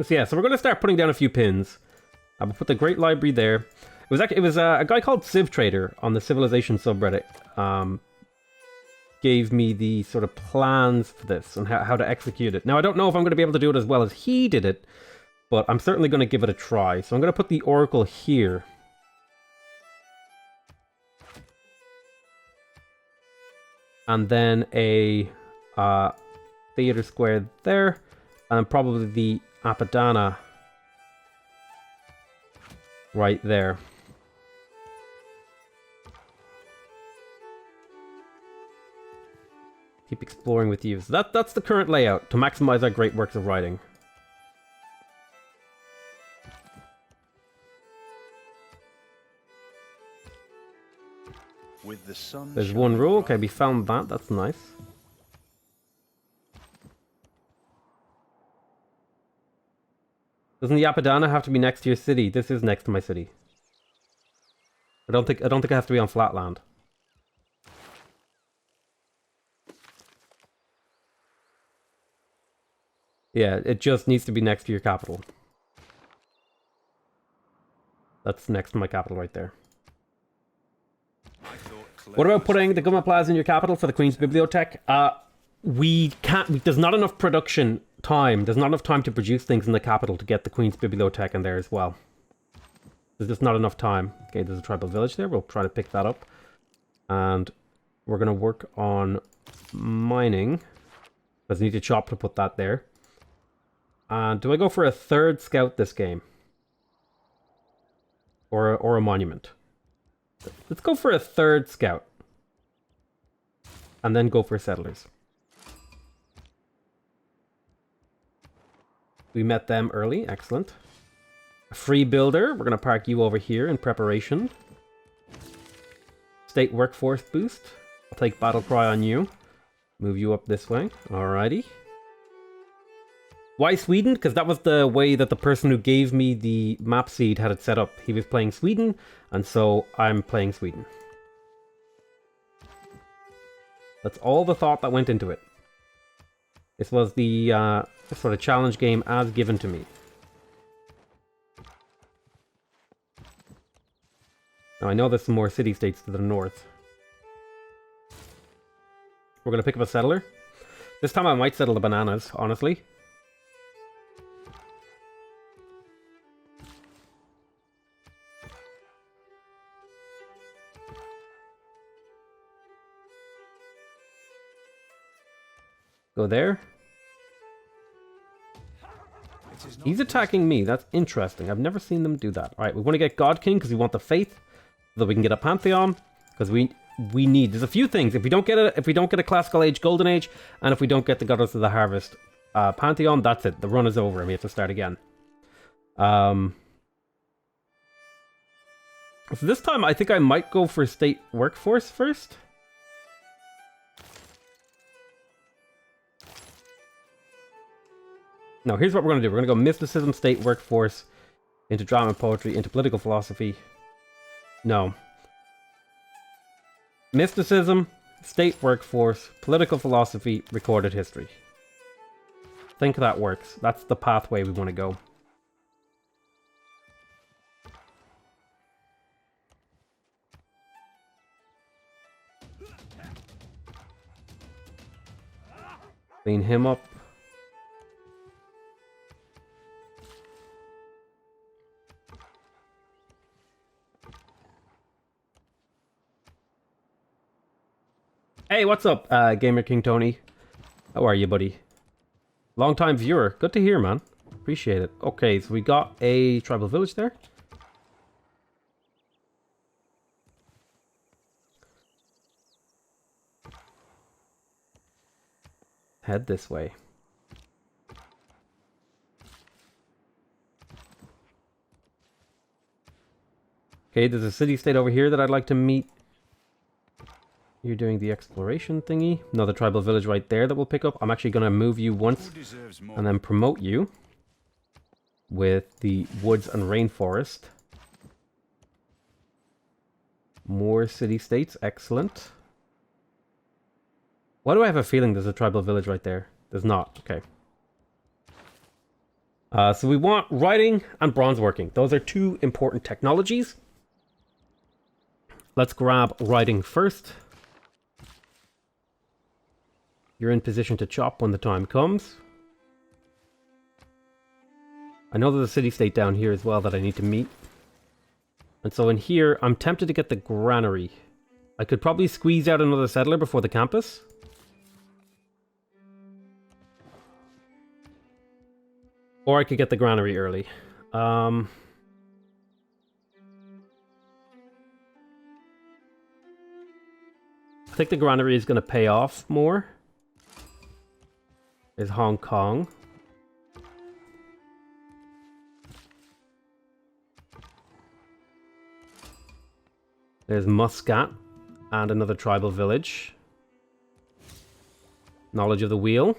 So yeah, so we're going to start putting down a few pins. We'll put the Great Library there. It was a guy called civtrader on the Civilization subreddit. Gave me the sort of plans for this and how to execute it. Now, I don't know if I'm going to be able to do it as well as he did it, but I'm certainly going to give it a try. So I'm going to put the Oracle here. And then a theater square there. And probably the Apadana right there. Keep exploring with you. So that's the current layout to maximize our great works of writing. With the sun There's one rule. Okay, we found that. That's nice. Doesn't the Apadana have to be next to your city? This is next to my city. I don't think it has to be on flat land. Yeah, it just needs to be next to your capital. That's next to my capital right there. What about putting the Government Plaza in your capital for the Queen's Bibliothèque? We can't. There's not enough production time. There's not enough time to produce things in the capital to get the Queen's Bibliothèque in there as well. There's just not enough time. Okay, there's a tribal village there. We'll try to pick that up. And we're going to work on mining. Because I need a chop to put that there. And do I go for a third scout this game? Or a monument? Let's go for a third scout. And then go for settlers. We met them early. Excellent. A free builder. We're going to park you over here in preparation. State workforce boost. I'll take battle cry on you. Move you up this way. Alrighty. Why Sweden? Because that was the way that the person who gave me the map seed had it set up. He was playing Sweden, and so I'm playing Sweden. That's all the thought that went into it. This was the sort of challenge game as given to me. Now I know there's some more city-states to the north. We're going to pick up a settler. This time I might settle the bananas, honestly. Go there. He's attacking me. That's interesting. I've never seen them do that. All right, we want to get God King because we want the faith, so that we can get a Pantheon. Because we need. There's a few things. If we don't get a Classical Age, Golden Age, and if we don't get the Goddess of the Harvest Pantheon, that's it. The run is over, and we have to start again. So this time, I think I might go for State Workforce first. No, here's what we're going to do. We're going to go mysticism, state, workforce, into drama and poetry, into political philosophy. No. Mysticism, state, workforce, political philosophy, recorded history. I think that works. That's the pathway we want to go. Clean him up. Hey, what's up, Gamer King Tony? How are you, buddy? Long time viewer. Good to hear, man. Appreciate it. Okay, so we got a tribal village there. Head this way. Okay, there's a city-state over here that I'd like to meet. You're doing the exploration thingy. Another tribal village right there that we'll pick up. I'm actually going to move you once and then promote you with the woods and rainforest. More city-states. Excellent. Why do I have a feeling there's a tribal village right there? There's not. Okay. So we want writing and bronze working. Those are two important technologies. Let's grab writing first. You're in position to chop when the time comes. I know there's a city-state down here as well that I need to meet. And so in here, I'm tempted to get the granary. I could probably squeeze out another settler before the campus. Or I could get the granary early. I think the granary is going to pay off more. Is Hong Kong. There's Muscat and another tribal village. Knowledge of the wheel.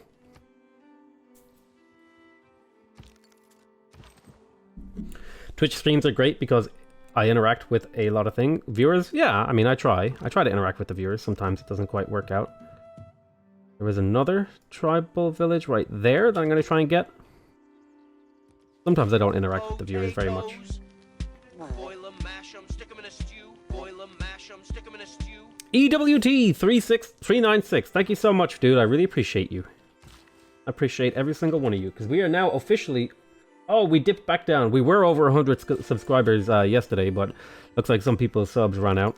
Twitch streams are great because I interact with a lot of things. Viewers, yeah, I mean, I try to interact with the viewers. Sometimes it doesn't quite work out. There was another tribal village right there that I'm going to try and get. Sometimes I don't interact with the viewers very much. EWT36396, thank you so much, dude. I really appreciate you. I appreciate every single one of you, because we are now officially... Oh, we dipped back down. We were over 100 subscribers yesterday, but looks like some people's subs ran out.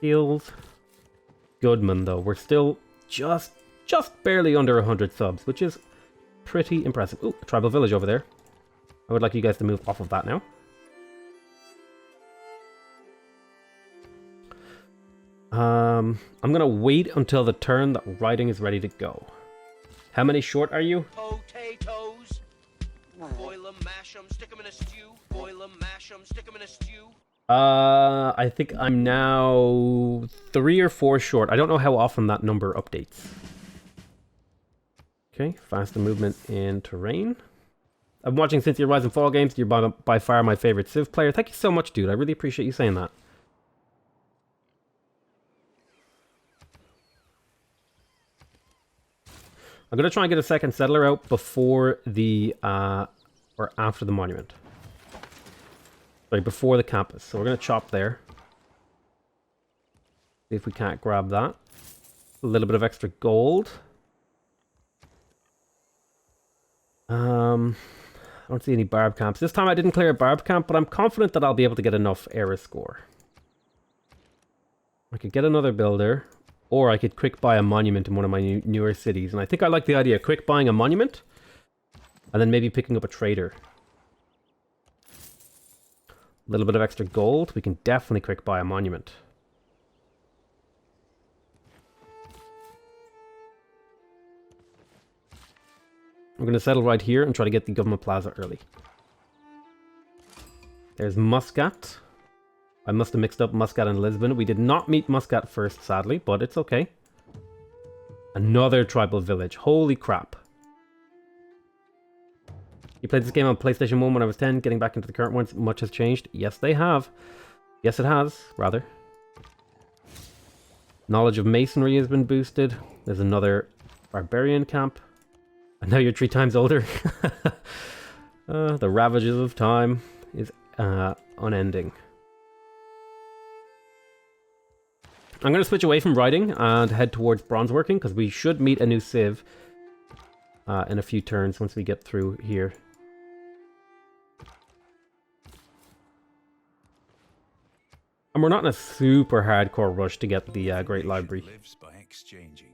Feels Goodman, though. We're still just barely under 100 subs, which is pretty impressive. Ooh, a tribal village over there. I would like you guys to move off of that now. I'm gonna wait until the turn that writing is ready to go. How many short are you? Potatoes. Boil 'em, mash 'em, stick 'em in a stew. Boil 'em, mash 'em, stick 'em in a stew. I think I'm now 3 or 4 short. I don't know how often that number updates. Okay, faster movement in terrain. I'm watching since your Rise and Fall games. You're by far my favorite Civ player. Thank you so much, dude. I really appreciate you saying that. I'm going to try and get a second settler out before the, or after the monument. Sorry, before the campus. So we're going to chop there. See if we can't grab that. A little bit of extra gold. I don't see any barb camps. This time I didn't clear a barb camp, but I'm confident that I'll be able to get enough era score. I could get another builder. Or I could quick buy a monument in one of my newer cities. And I think I like the idea of quick buying a monument. And then maybe picking up a trader. A little bit of extra gold. We can definitely quick buy a monument. I'm going to settle right here and try to get the government plaza early. There's Muscat. I must have mixed up Muscat and Lisbon. We did not meet Muscat first, sadly, but it's okay. Another tribal village. Holy crap. You played this game on PlayStation 1 when I was 10, getting back into the current ones. Much has changed. Yes, they have. Yes, it has, rather. Knowledge of masonry has been boosted. There's another barbarian camp. And now you're 3 times older. The ravages of time is unending. I'm going to switch away from writing and head towards bronze working because we should meet a new civ in a few turns once we get through here. And we're not in a super hardcore rush to get the Great Library. Lives by exchanging.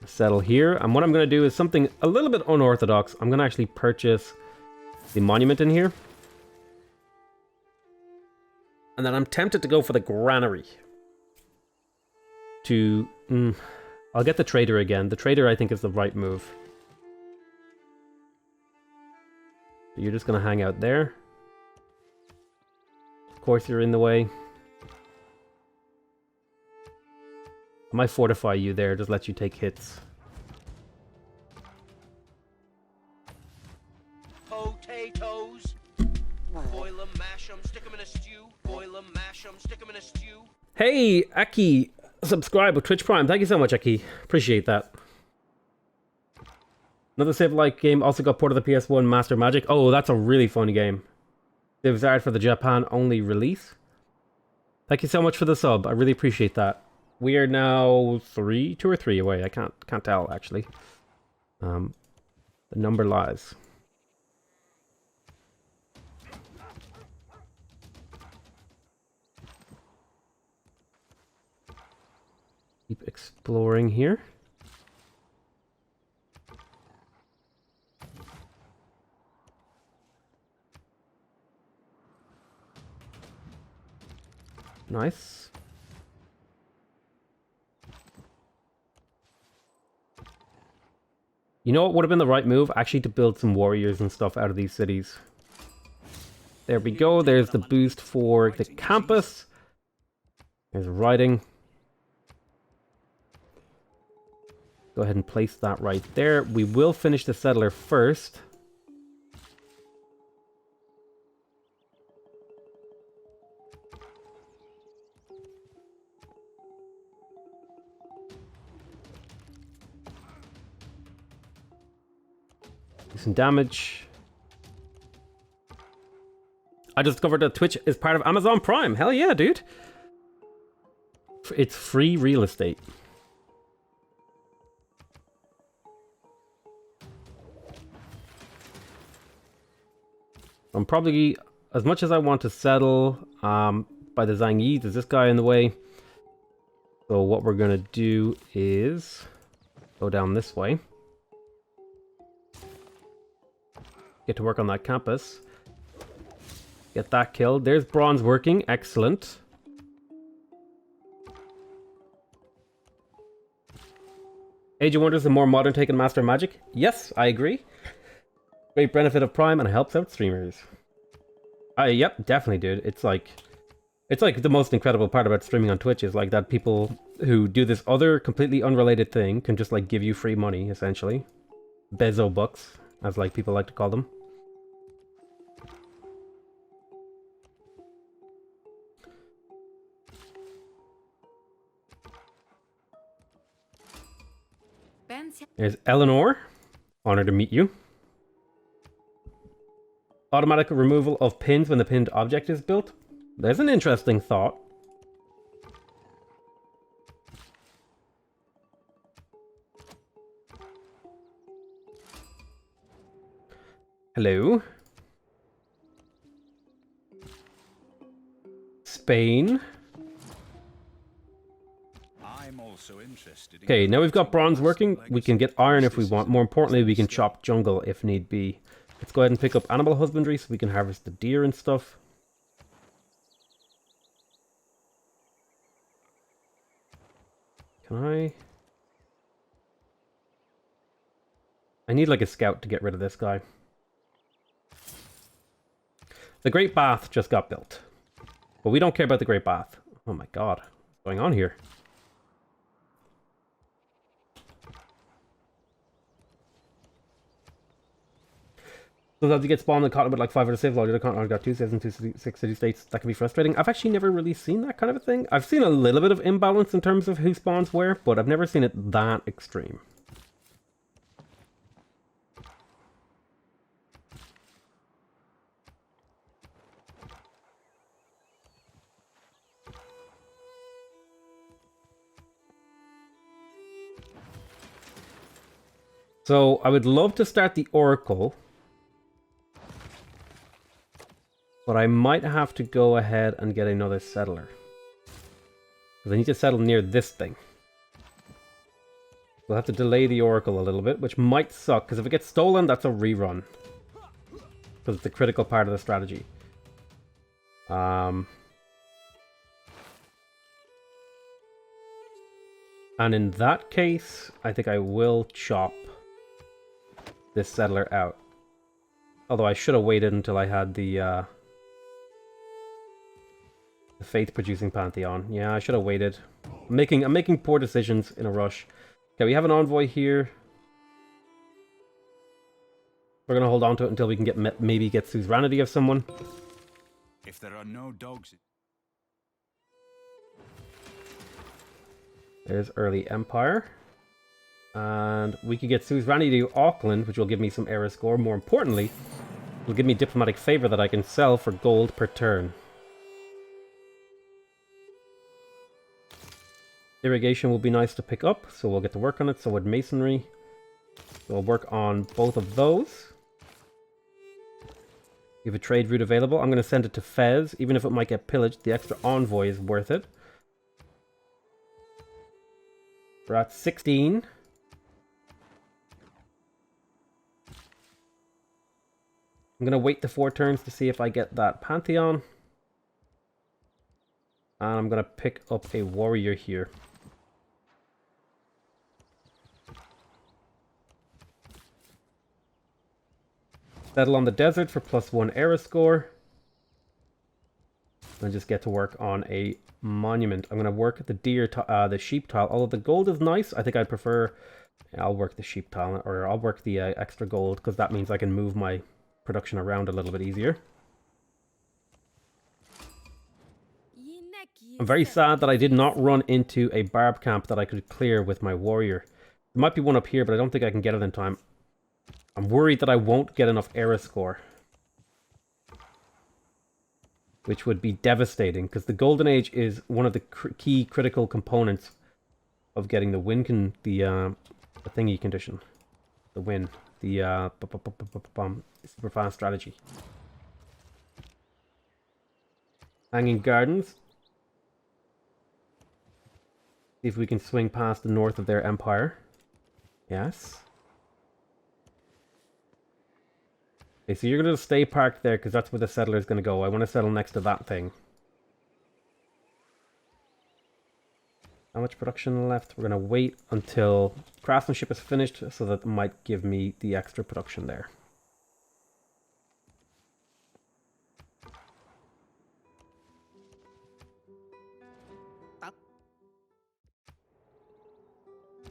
Settle here, and what I'm going to do is something a little bit unorthodox. I'm going to actually purchase the monument in here. And then I'm tempted to go for the granary. I'll get the trader again. The trader I think is the right move. You're just going to hang out there. Of course you're in the way. I might fortify you there, just let you take hits. Potatoes. Boil 'em, mash 'em, stick 'em in a stew. Boil 'em, mash mash 'em, stick 'em in a stew. Hey, Aki, subscribe with Twitch Prime. Thank you so much, Aki. Appreciate that. Another Civ-like game also got ported to the PS1, Master Magic. Oh, that's a really fun game. Civ's art for the Japan-only release. Thank you so much for the sub. I really appreciate that. We are now 2 or 3 away. I can't tell, actually. The number lies. Keep exploring here. Nice. You know what would have been the right move? Actually, to build some warriors and stuff out of these cities. There we go. There's the boost for the campus. There's writing. Go ahead and place that right there. We will finish the settler first. Do some damage. I just discovered that Twitch is part of Amazon Prime. Hell yeah, dude. It's free real estate. I'm probably, as much as I want to settle by the Zhang Yi, there's this guy in the way. So what we're going to do is go down this way. Get to work on that campus. Get that killed. There's bronze working. Excellent. Age of Wonders is a more modern take on Master Magic. Yes, I agree. Great benefit of Prime, and it helps out streamers. Yep, definitely, dude. It's like the most incredible part about streaming on Twitch is like that people who do this other completely unrelated thing can just like give you free money, essentially. Bezo bucks, as like people like to call them. There's Eleanor. Honored to meet you. Automatic removal of pins when the pinned object is built. There's an interesting thought. Hello. Spain. Okay, now we've got bronze working. We can get iron if we want. More importantly, we can chop jungle if need be. Let's go ahead and pick up animal husbandry so we can harvest the deer and stuff. Can I need like a scout to get rid of this guy. The Great Bath just got built. But we don't care about the Great Bath. Oh my god. What's going on here? Sometimes you get spawned in cotton with like 5 other civ logs. I've got 2 civs and 6 city states. That can be frustrating. I've actually never really seen that kind of a thing. I've seen a little bit of imbalance in terms of who spawns where, but I've never seen it that extreme. So I would love to start the Oracle. But I might have to go ahead and get another settler. Because I need to settle near this thing. We'll have to delay the Oracle a little bit, which might suck, because if it gets stolen, that's a rerun. Because it's a critical part of the strategy. And in that case, I think I will chop this settler out. Although I should have waited until I had the faith-producing Pantheon. Yeah, I should have waited. I'm making poor decisions in a rush. Okay, we have an envoy here. We're gonna hold on to it until we can get maybe get suzerainty of someone. If there are no dogs, There's early Empire. And we could get suzerainty to Auckland, which will give me some era score. More importantly, it'll give me diplomatic favor that I can sell for gold per turn. Irrigation will be nice to pick up, so we'll get to work on it. So would masonry. We'll work on both of those. We have a trade route available. I'm going to send it to Fez. Even if it might get pillaged, the extra envoy is worth it. We're at 16. I'm going to wait the 4 turns to see if I get that Pantheon. And I'm going to pick up a warrior here. Settle on the desert for +1 era score. And just get to work on a monument. I'm going to work the sheep tile. Although the gold is nice, I think I prefer... I'll work the sheep tile, or I'll work the extra gold, because that means I can move my production around a little bit easier. I'm very sad that I did not run into a barb camp that I could clear with my warrior. There might be one up here, but I don't think I can get it in time. I'm worried that I won't get enough era score. Which would be devastating, because the Golden Age is one of the key critical components of getting the win the thingy condition. The win. The super fast strategy. Hanging Gardens. See if we can swing past the north of their empire. Yes. Okay, so you're going to stay parked there because that's where the settler is going to go. I want to settle next to that thing. How much production left? We're going to wait until craftsmanship is finished so that it might give me the extra production there.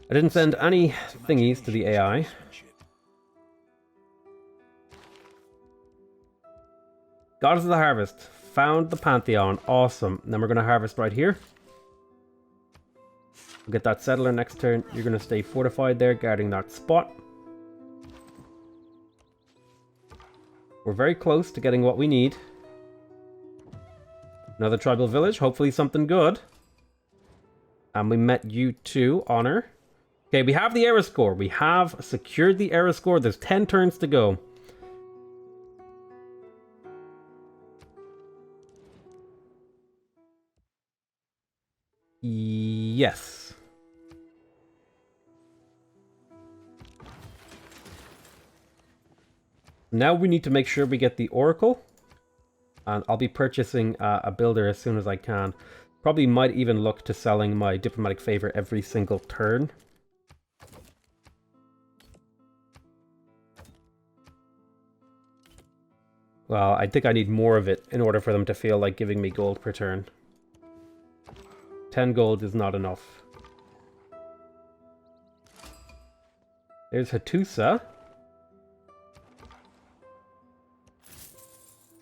I didn't send any thingies to the AI. Goddess of the Harvest. Found the Pantheon. Awesome. And then we're going to harvest right here. We'll get that settler next turn. You're going to stay fortified there, guarding that spot. We're very close to getting what we need. Another tribal village. Hopefully something good. And we met you too. Honor. Okay, we have the era score. We have secured the era score. There's 10 turns to go. Yes. Now we need to make sure we get the Oracle. And I'll be purchasing a builder as soon as I can. Probably might even look to selling my diplomatic favor every single turn. Well, I think I need more of it in order for them to feel like giving me gold per turn. 10 gold is not enough. There's Hattusa.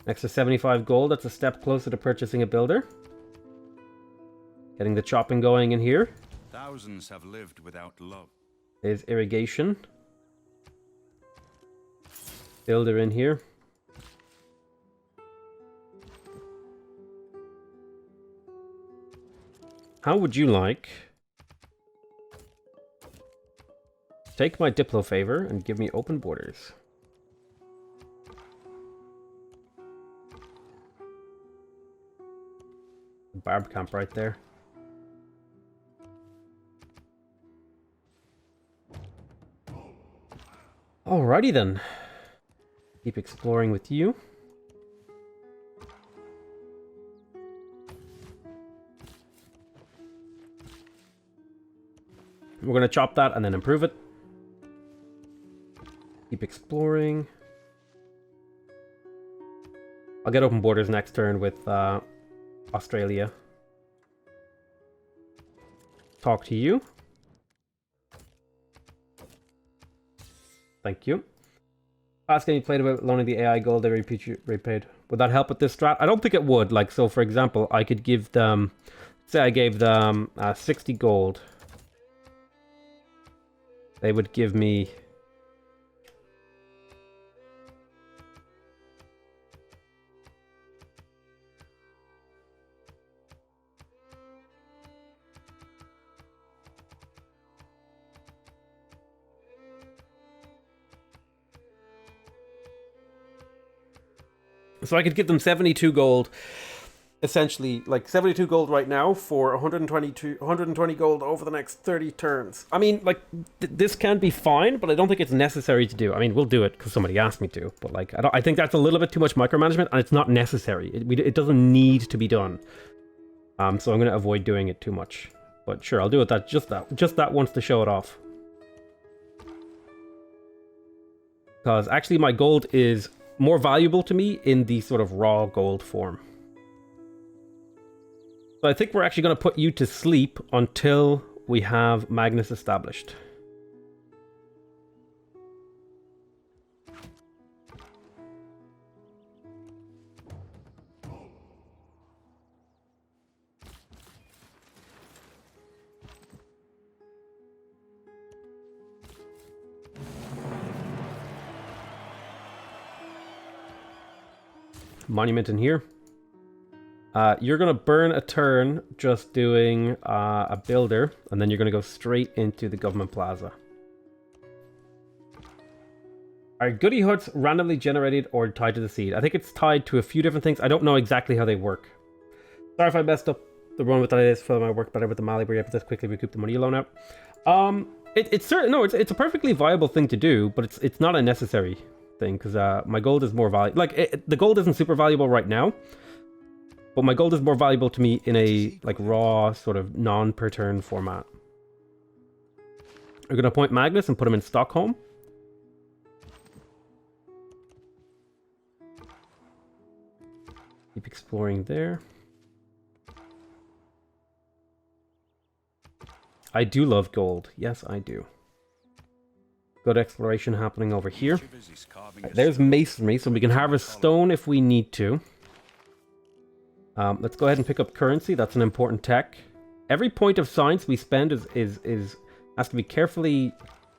Next to 75 gold, that's a step closer to purchasing a builder. Getting the chopping going in here. Thousands have lived without love. There's irrigation. Builder in here. How would you like take my Diplo favor and give me open borders? Barb camp right there. Alrighty then. Keep exploring with you. We're going to chop that and then improve it. Keep exploring. I'll get open borders next turn with Australia. Talk to you. Thank you. Ask any played about loaning the AI gold they repaid. Would that help with this strat? I don't think it would. Like, so for example, I could give them, say I gave them 60 gold. They would give me... So I could give them 72 gold, essentially, like 72 gold right now for 120 gold over the next 30 turns. I mean, like, this can be fine, but I don't think it's necessary to do. I mean, we'll do it because somebody asked me to, but like, I think that's a little bit too much micromanagement, and it's not necessary. It doesn't need to be done. So I'm going to avoid doing it too much. But sure, I'll do it just that once to show it off. Because actually my gold is more valuable to me in the sort of raw gold form. So I think we're actually going to put you to sleep until we have Magnus established. Monument in here. You're going to burn a turn just doing a builder, and then you're going to go straight into the government plaza. Are goodie huts randomly generated or tied to the seed? I think it's tied to a few different things. I don't know exactly how they work. Sorry if I messed up the run with that. It is for my work better with the Mali, where you have to quickly recoup the money you loan out. It's a perfectly viable thing to do, but it's not a necessary thing, because my gold is more valuable. Like, the gold isn't super valuable right now, but my gold is more valuable to me in a like raw sort of non-per turn format. We're going to appoint Magnus and put him in Stockholm. Keep exploring there. I do love gold. Yes, I do. Good exploration happening over here. Right, there's masonry, so we can harvest stone if we need to. Let's go ahead and pick up currency. That's an important tech. Every point of science we spend has to be carefully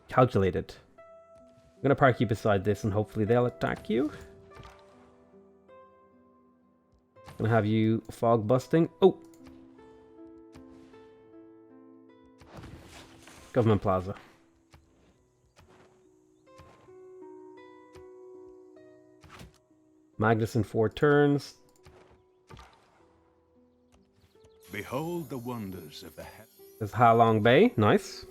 calculated. I'm gonna park you beside this, and hopefully they'll attack you. Gonna have you fog busting. Oh, government plaza. Magnus in 4 turns. Behold the wonders of the heaven. There's Ha Long Bay. Nice.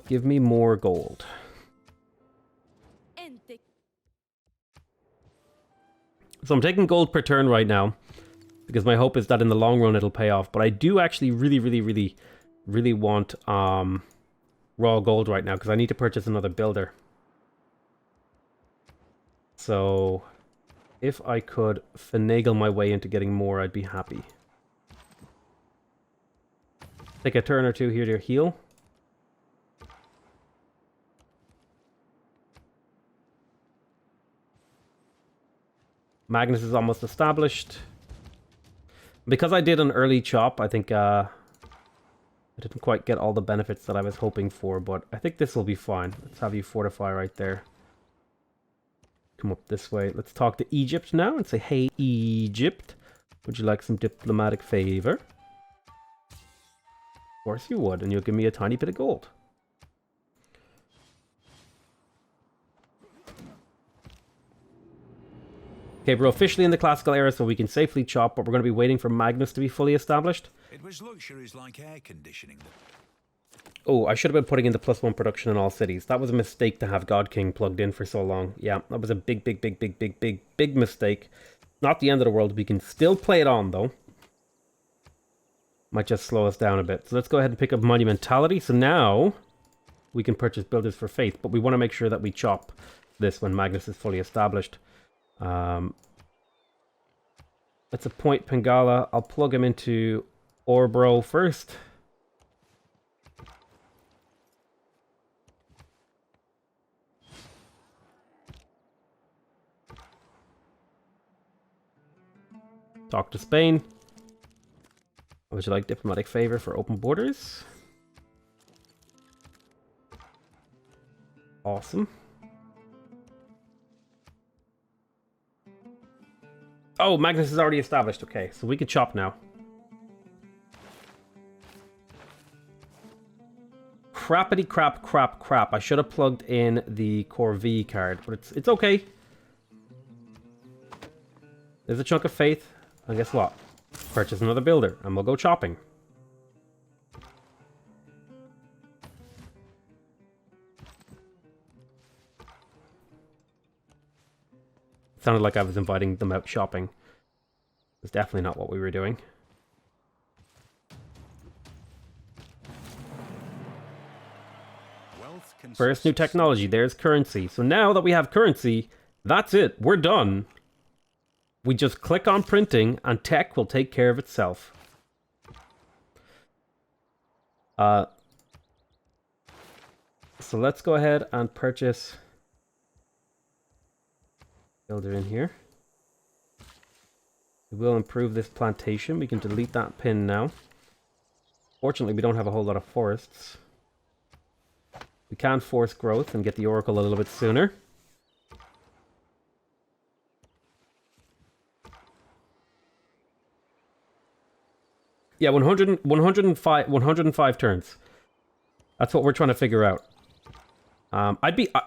Give me more gold. So I'm taking gold per turn right now, because my hope is that in the long run it'll pay off. But I do actually really want raw gold right now, because I need to purchase another builder. So if I could finagle my way into getting more, I'd be happy. Take a turn or two here to heal. Magnus is almost established. Because I did an early chop, I think I didn't quite get all the benefits that I was hoping for, but I think this will be fine. Let's have you fortify right there. Come up this way. Let's talk to Egypt now and say, hey, Egypt, would you like some diplomatic favor? Of course you would, and you'll give me a tiny bit of gold. Okay, we're officially in the classical era, so we can safely chop, but we're going to be waiting for Magnus to be fully established. It was luxuries like air conditioning that... Oh, I should have been putting in the +1 production in all cities. That was a mistake to have God King plugged in for so long. Yeah, that was a big mistake. Not the end of the world. We can still play it on, though. Might just slow us down a bit. So let's go ahead and pick up Monumentality. So now we can purchase Builders for Faith, but we want to make sure that we chop this when Magnus is fully established. Let's appoint Pangala. I'll plug him into Orbro first. Talk to Spain. Would you like diplomatic favor for open borders? Awesome. Oh, Magnus is already established. Okay, so we can chop now. Crappity crap crap crap. I should have plugged in the Core V card, but it's okay. There's a chunk of faith, and guess what? Purchase another builder, and we'll go chopping. Sounded like I was inviting them out shopping. It's definitely not what we were doing. First new technology, there's currency. So now that we have currency, that's it, we're done. We just click on printing and tech will take care of itself. So let's go ahead and purchase builder in here. We will improve this plantation. We can delete that pin now. Fortunately, we don't have a whole lot of forests. We can force growth and get the oracle a little bit sooner. Yeah, 105 turns. That's what we're trying to figure out.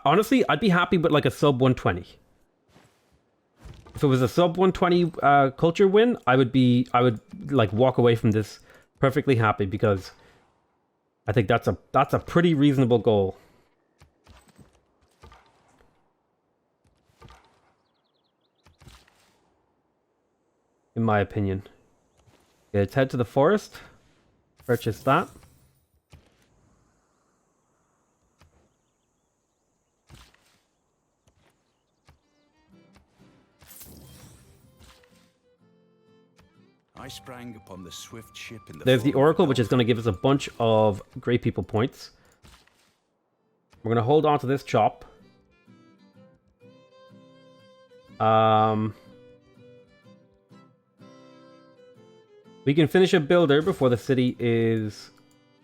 Honestly, I'd be happy with like a sub 120. If it was a sub 120 culture win, I would like walk away from this perfectly happy, because I think that's a pretty reasonable goal. In my opinion. Okay, let's head to the forest. Purchase that. I sprang upon the swift ship in the There's the oracle, which is going to give us a bunch of great people points. We're going to hold on to this chop. We can finish a builder before the city is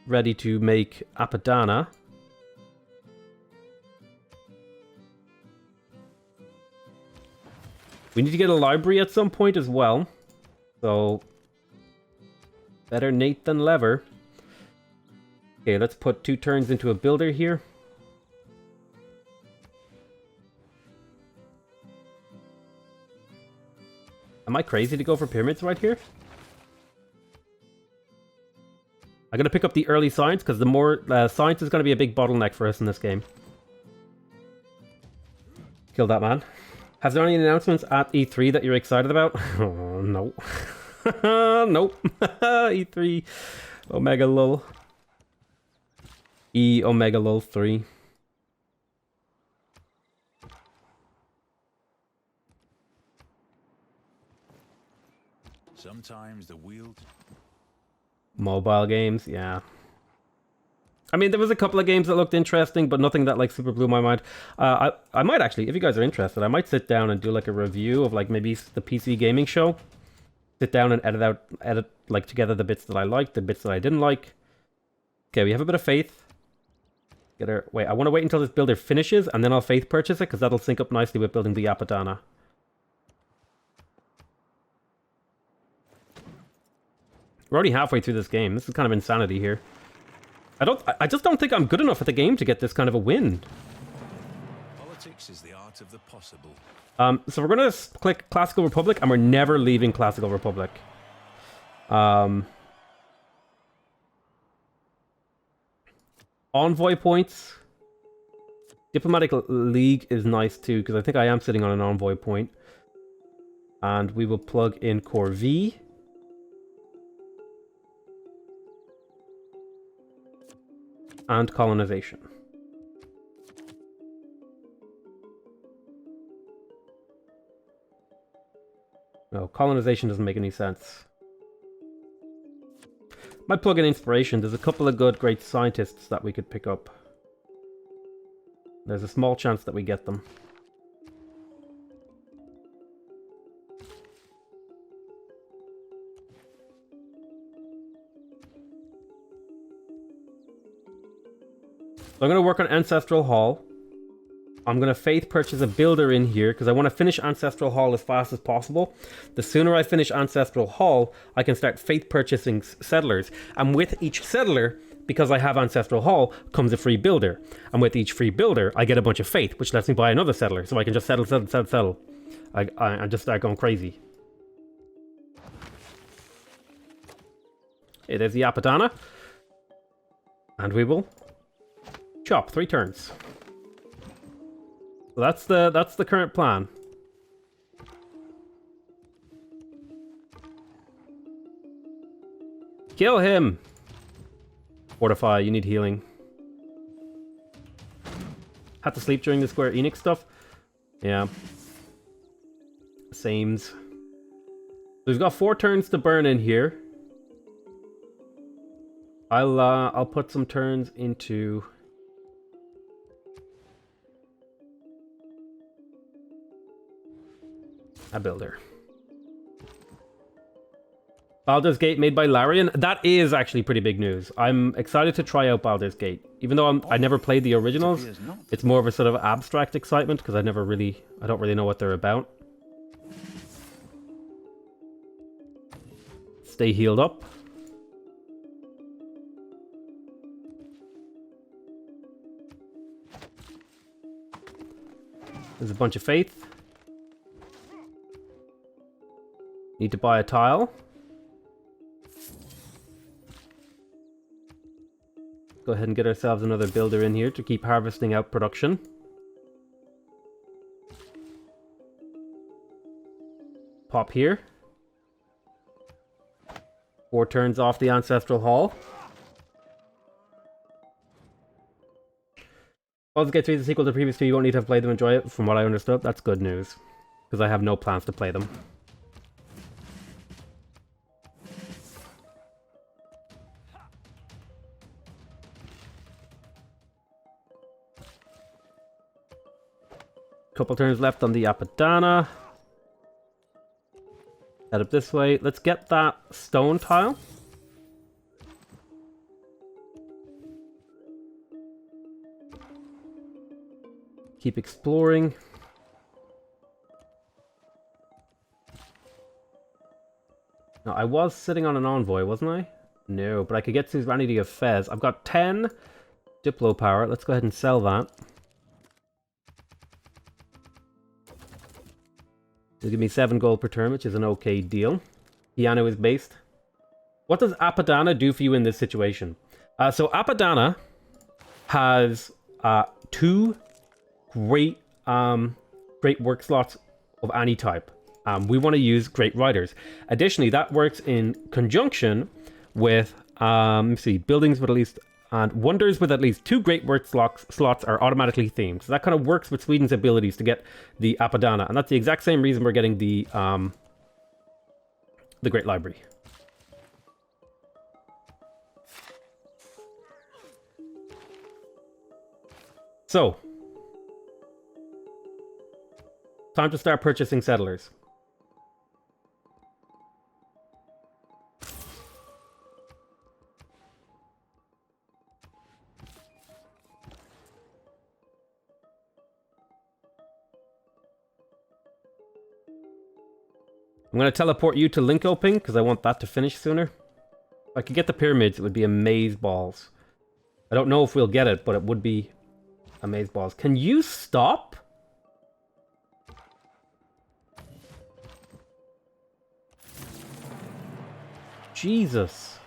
ready to make Apadana. We need to get a library at some point as well. So, better Nate than Lever. Okay, let's put 2 turns into a builder here. Am I crazy to go for pyramids right here? I'm going to pick up the early science, because the more science is going to be a big bottleneck for us in this game. Kill that man. Has there any announcements at E3 that you're excited about? Oh, no. Nope. E3. Omega Lul. Omega Lul 3. Sometimes the wheel... Mobile games, yeah. I mean, there was a couple of games that looked interesting, but nothing that like super blew my mind. I might actually, if you guys are interested, I might sit down and do like a review of like maybe the PC gaming show. Sit down and edit like together the bits that I liked, the bits that I didn't like. Okay, we have a bit of faith. Wait, I want to wait until this builder finishes, and then I'll faith purchase it, because that'll sync up nicely with building the Apadana. We're already halfway through this game. This is kind of insanity here. I just don't think I'm good enough at the game to get this kind of a win. Politics is the art of the possible. So we're gonna click Classical Republic, and we're never leaving Classical Republic. Envoy points. Diplomatic League is nice too, because I think I am sitting on an envoy point. And we will plug in Core V. And colonization. No, colonization doesn't make any sense. Might plug in inspiration. There's a couple of good, great scientists that we could pick up. There's a small chance that we get them. I'm going to work on Ancestral Hall. I'm going to faith purchase a builder in here because I want to finish Ancestral Hall as fast as possible. The sooner I finish Ancestral Hall, I can start faith purchasing settlers. And with each settler, because I have Ancestral Hall, comes a free builder. And with each free builder, I get a bunch of faith, which lets me buy another settler. So I can just settle. I just start going crazy. It is the Apadana. And we will chop 3 turns. So that's the current plan. Kill him! Fortify, you need healing. Had to sleep during the Square Enix stuff? Yeah. Sames. So we've got 4 turns to burn in here. I'll put some turns into a builder. Baldur's Gate made by Larian. That is actually pretty big news. I'm excited to try out Baldur's Gate. Even though I never played the originals, it's more of a sort of abstract excitement because I don't really know what they're about. Stay healed up. There's a bunch of faith. Need to buy a tile. Go ahead and get ourselves another builder in here to keep harvesting out production. Pop here. 4 turns off the Ancestral Hall. Baldur's Gate 3 is a sequel to the previous 2. You won't need to have played them and enjoy it, from what I understood. That's good news. Because I have no plans to play them. Couple turns left on the Apadana. Head up this way. Let's get that stone tile. Keep exploring. Now, I was sitting on an envoy, wasn't I? No, but I could get Suzerainty of Fez. I've got 10 Diplo power. Let's go ahead and sell that. It'll give me 7 gold per turn, which is an okay deal. Piano is based. What does Apadana do for you in this situation? So Apadana has 2 great work slots of any type. We want to use great riders. Additionally, that works in conjunction with let's see, buildings with at least and wonders with at least 2 great work slots are automatically themed. So that kind of works with Sweden's abilities to get the Apadana, and that's the exact same reason we're getting the Great Library. So, time to start purchasing settlers. I'm going to teleport you to Linkoping because I want that to finish sooner. If I could get the pyramids, it would be amazeballs. I don't know if we'll get it, but it would be amazeballs. Can you stop? Jesus.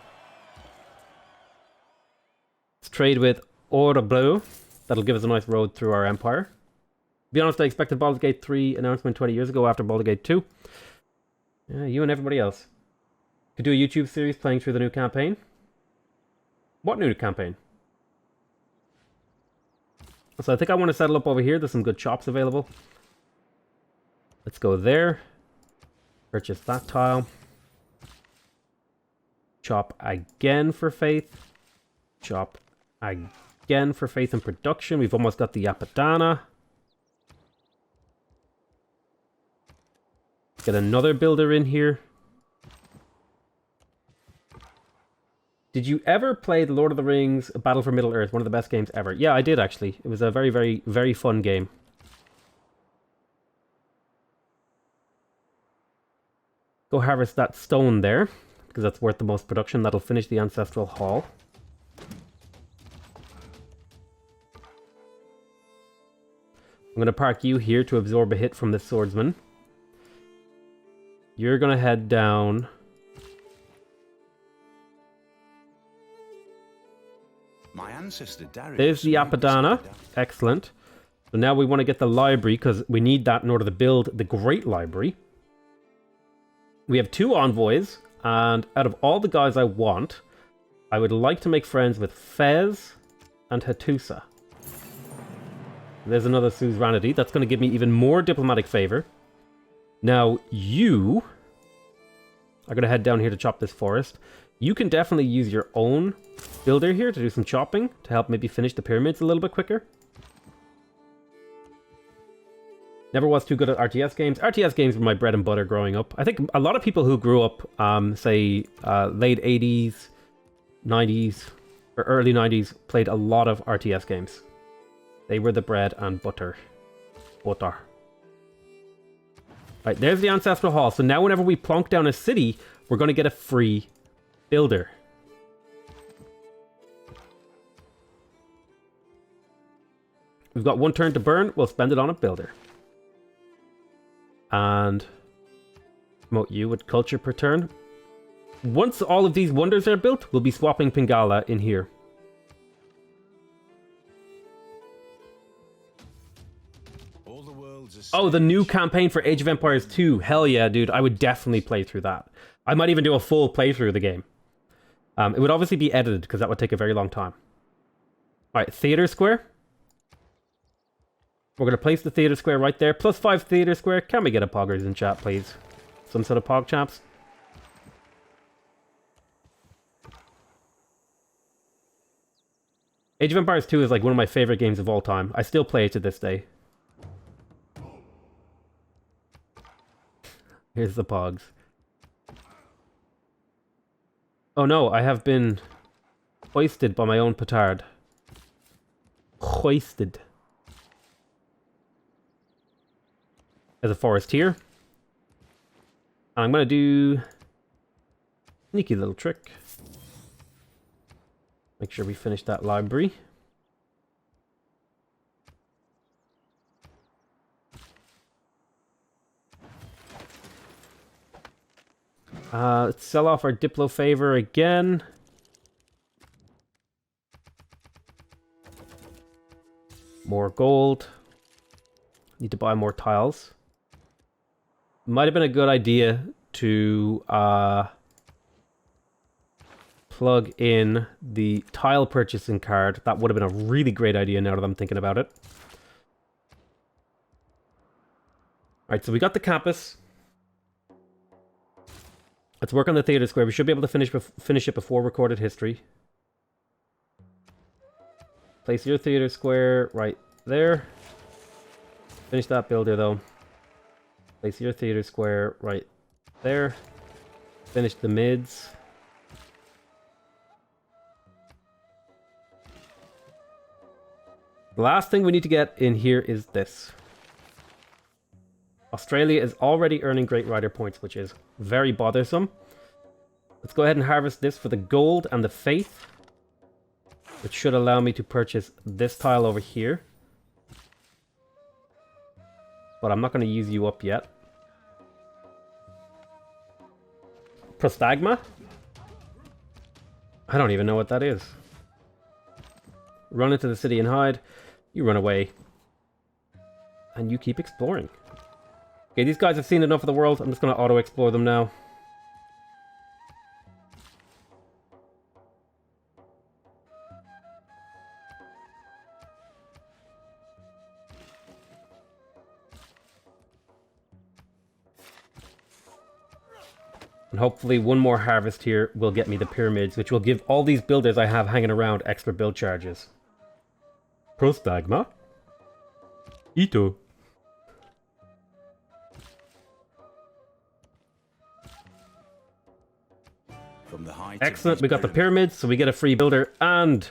Let's trade with Ora Blue. That'll give us a nice road through our empire. To be honest, I expected Baldur's Gate 3 announcement 20 years ago after Baldur's Gate 2. Yeah, you and everybody else. Could do a YouTube series playing through the new campaign. What new campaign? So I think I want to settle up over here. There's some good shops available. Let's go there. Purchase that tile. Chop again for faith. Chop again for faith and production. We've almost got the Apadana. Get another builder in here. Did you ever play The Lord of the Rings Battle for Middle-earth? One of the best games ever. Yeah, I did actually. It was a very, very, very fun game. Go harvest that stone there, because that's worth the most production. That'll finish the Ancestral Hall. I'm going to park you here to absorb a hit from this swordsman. You're going to head down. My ancestor Darius. There's the Apadana. Excellent. So now we want to get the library, because we need that in order to build the Great Library. We have 2 envoys, and out of all the guys I want, I would like to make friends with Fez and Hattusa. There's another suzerainty. That's going to give me even more diplomatic favor. Now, you are going to head down here to chop this forest. You can definitely use your own builder here to do some chopping to help maybe finish the pyramids a little bit quicker. Never was too good at RTS games. RTS games were my bread and butter growing up. I think a lot of people who grew up, say, late 80s, 90s, or early 90s played a lot of RTS games. They were the bread and butter. Right, there's the Ancestral Hall. So now whenever we plonk down a city, we're going to get a free builder. We've got 1 turn to burn. We'll spend it on a builder. And promote you with culture per turn. Once all of these wonders are built, we'll be swapping Pingala in here. Oh, the new campaign for Age of Empires 2. Hell yeah, dude. I would definitely play through that. I might even do a full playthrough of the game. It would obviously be edited, because that would take a very long time. Alright, Theatre Square. We're going to place the Theatre Square right there. +5 Theatre Square. Can we get a poggers in chat, please? Some sort of pog chaps. Age of Empires 2 is like one of my favorite games of all time. I still play it to this day. Here's the pogs. Oh no, I have been hoisted by my own petard. Hoisted. There's a forest here. And I'm going to do sneaky little trick. Make sure we finish that library. Let's sell off our Diplo favor again. More gold. Need to buy more tiles. Might have been a good idea to plug in the tile purchasing card. That would have been a really great idea now that I'm thinking about it. Alright, so we got the campus. Let's work on the Theatre Square. We should be able to finish it before recorded history. Place your Theatre Square right there. Finish that builder though. Place your Theatre Square right there. Finish the mids. The last thing we need to get in here is this. Australia is already earning Great Rider points, which is very bothersome. Let's go ahead and harvest this for the gold and the faith, which should allow me to purchase this tile over here. But I'm not going to use you up yet. Prostagma? I don't even know what that is. Run into the city and hide. You run away. And you keep exploring. Okay, these guys have seen enough of the world. I'm just going to auto-explore them now. And hopefully one more harvest here will get me the pyramids, which will give all these builders I have hanging around extra build charges. Prostagma? Ito. From the high Excellent. We got the pyramids, so we get a free builder, and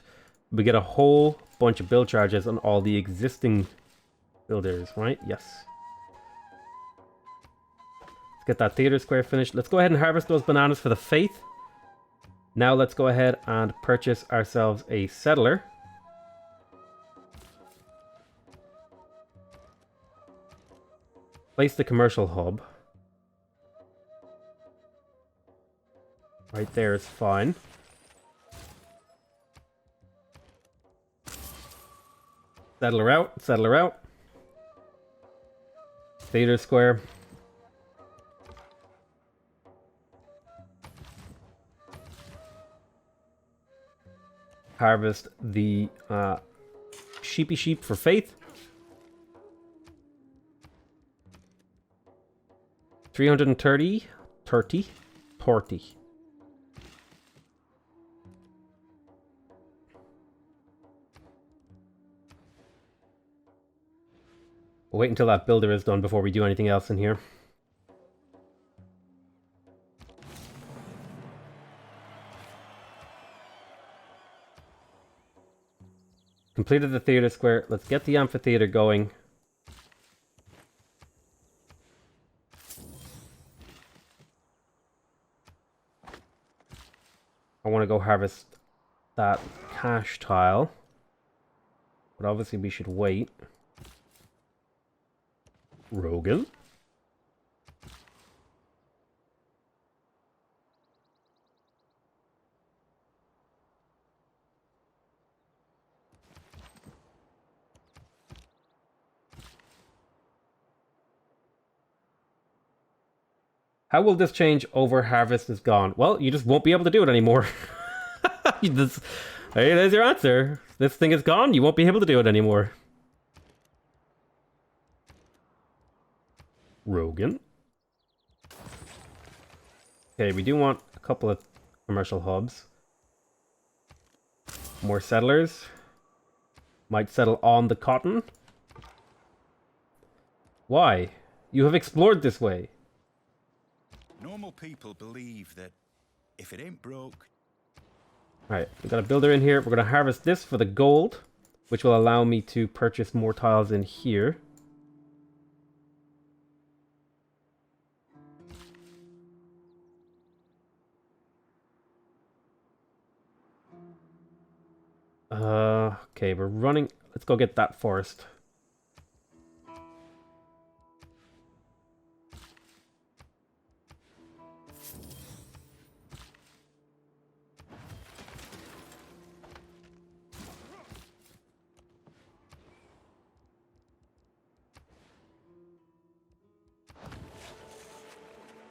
we get a whole bunch of build charges on all the existing builders, right? Yes. Let's get that theater square finished. Let's go ahead and harvest those bananas for the faith. Now let's go ahead and purchase ourselves a settler. Place the commercial hub. Right there is fine. Settler out, settler out. Theater square. Harvest the sheepy sheep for faith. 330, 30. We'll wait until that builder is done before we do anything else in here. Completed the theater square. Let's get the amphitheater going. I want to go harvest that cash tile. But obviously we should wait. Rogan. How will this change over harvest is gone? Well, you just won't be able to do it anymore. There's your answer. This thing is gone, you won't be able to do it anymore. Rogan. Okay, we do want a couple of commercial hubs. More settlers. Might settle on the cotton. Why? You have explored this way. Normal people believe that if it ain't broke... Alright, we got a builder in here. We're going to harvest this for the gold, which will allow me to purchase more tiles in here. Okay, we're running. Let's go get that forest.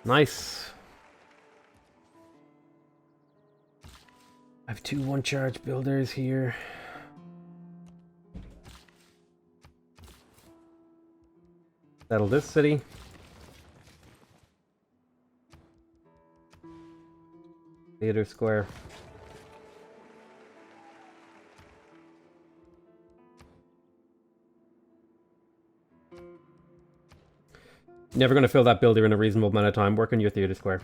Nice. I have two one-charge builders here. Settle this city. Theater square. Never going to fill that builder in a reasonable amount of time. Work on your theater square.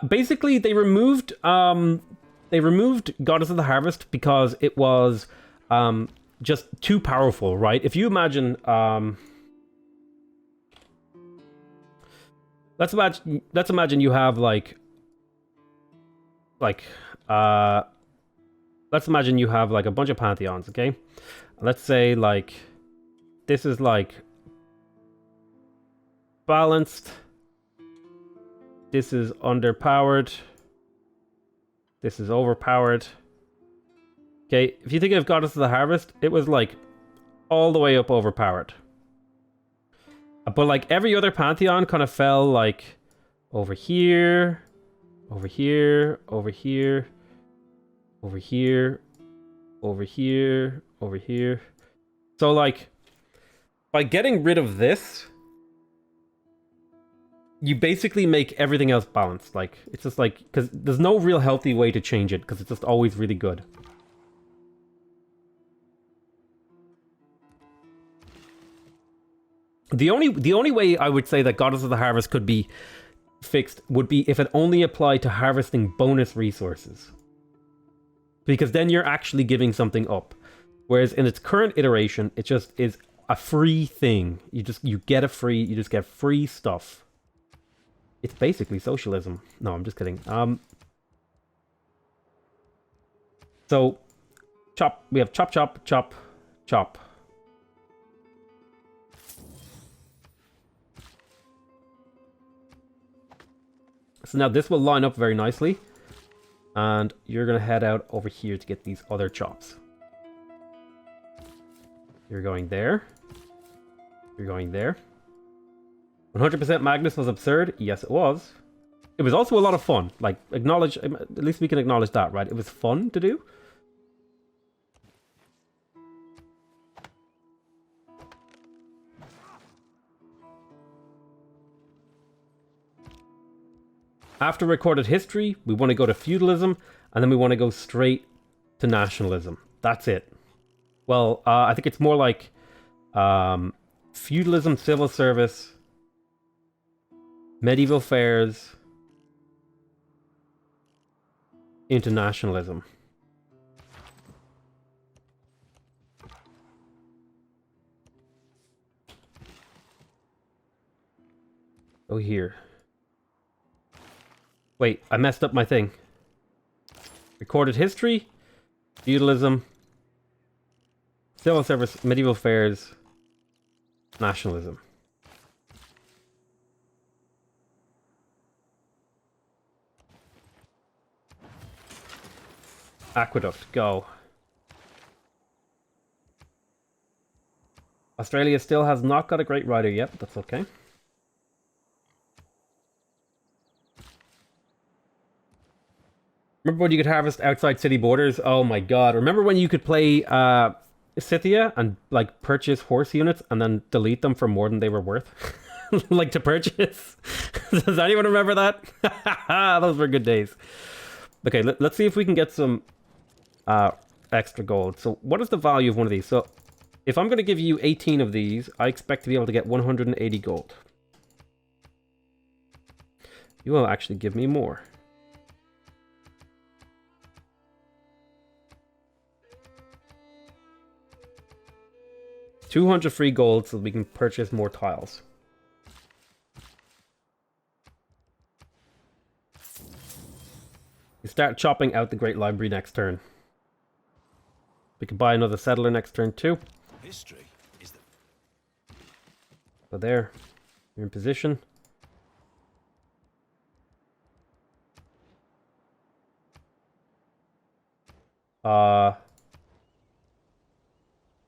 Basically, they removed Goddess of the Harvest because it was just too powerful, right? If you imagine, let's imagine you have let's imagine you have like a bunch of pantheons, okay? Let's say like this is like balanced. This is underpowered. This is overpowered. Okay, if you think of Goddess of the Harvest, it was like all the way up overpowered. But like every other pantheon kind of fell like over here, over here, over here, over here, over here, over here. So like by getting rid of this, you basically make everything else balanced. Like, it's just like, because there's no real healthy way to change it, because it's just always really good. The only way I would say that Goddess of the Harvest could be fixed would be if it only applied to harvesting bonus resources. Because then you're actually giving something up. Whereas in its current iteration, it just is a free thing. You just get free stuff. It's basically socialism. No, I'm just kidding. So we have chop, chop, chop, chop. So now this will line up very nicely. And you're going to head out over here to get these other chops. You're going there. You're going there. 100% Magnus was absurd. Yes, it was. It was also a lot of fun. Like, acknowledge... At least we can acknowledge that, right? It was fun to do. After recorded history, we want to go to feudalism, and then we want to go straight to nationalism. That's it. Well, I think it's more like feudalism, civil service, medieval fairs, into nationalism. Oh, here. Wait, I messed up my thing. Recorded history, feudalism, civil service, medieval fairs, nationalism. Aqueduct, go. Australia still has not got a great rider yet, that's okay. Remember when you could harvest outside city borders? Oh my god. Remember when you could play Scythia and like purchase horse units and then delete them for more than they were worth? Like to purchase? Does anyone remember that? Those were good days. Okay, let's see if we can get some extra gold. So what is the value of one of these? So if I'm going to give you 18 of these, I expect to be able to get 180 gold. You will actually give me more. 200 free gold so we can purchase more tiles. We start chopping out the Great Library next turn. We can buy another settler next turn too. History is the... So there, you're in position.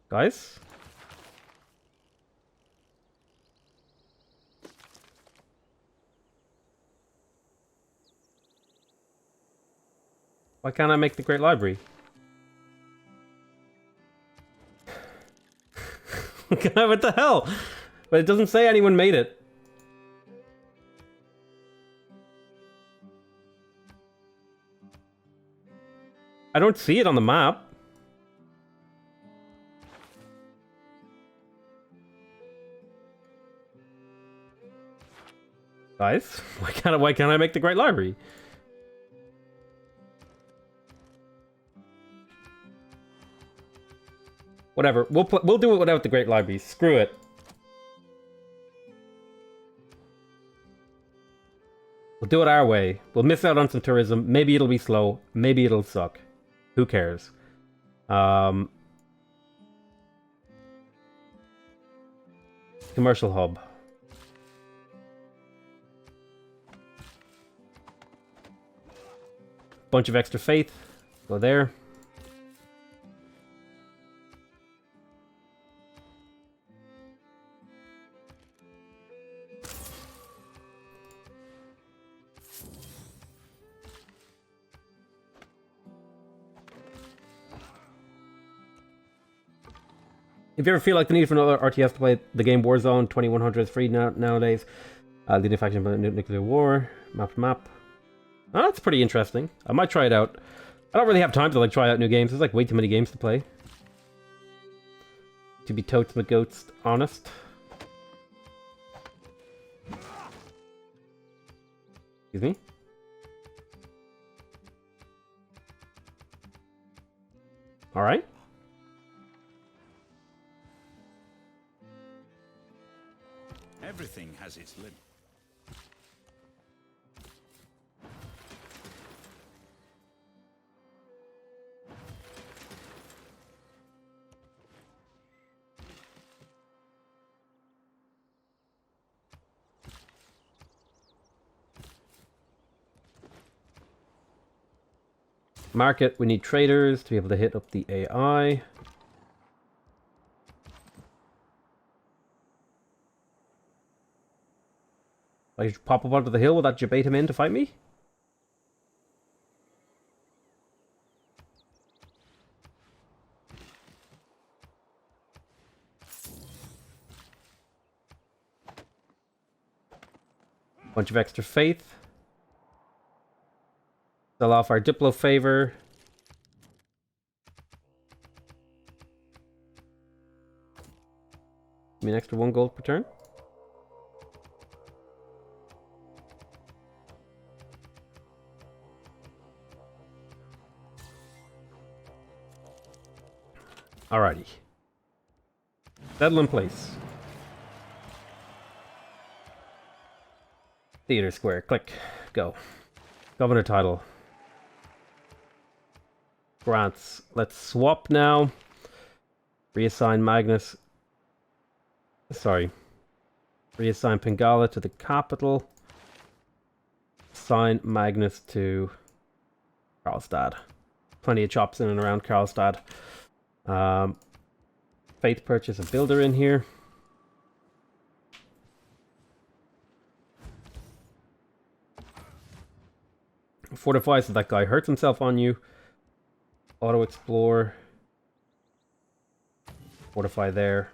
Guys? Why can't I make the Great Library? What the hell? But it doesn't say anyone made it. I don't see it on the map. Guys, why can't I make the Great Library? Whatever, we'll do it without the Great Library. Screw it. We'll do it our way. We'll miss out on some tourism. Maybe it'll be slow. Maybe it'll suck. Who cares? Commercial hub. Bunch of extra faith. Go there. If you ever feel like the need for another RTS to play the game Warzone, 2100 is free nowadays. Leading faction by nuclear war. Map. Oh, that's pretty interesting. I might try it out. I don't really have time to like try out new games. There's like way too many games to play. To be totes my goats honest. Excuse me. All right. Everything has its limit. Market, we need traders to be able to hit up the AI. I should pop up onto the hill. Will that debate him in to fight me? Bunch of extra faith. Sell off our Diplo favor. Give me an extra 1 gold per turn. Alrighty. Settle in place. Theater Square. Click. Go. Governor title. Grants. Let's swap now. Reassign Magnus. Sorry. Reassign Pingala to the capital. Assign Magnus to Karlstad. Plenty of chops in and around Karlstad. Faith purchase a builder in here. Fortify so that guy hurts himself on you. Auto explore. Fortify there.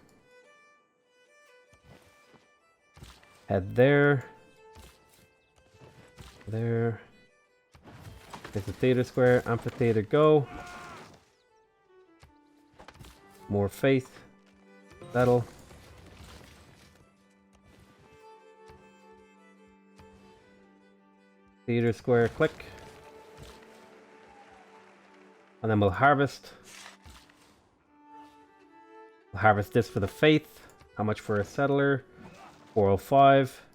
Head there. There. There's the theater square. Amphitheater go. More faith. Settle. Theater square, click. And then we'll harvest. We'll harvest this for the faith. How much for a settler? 405.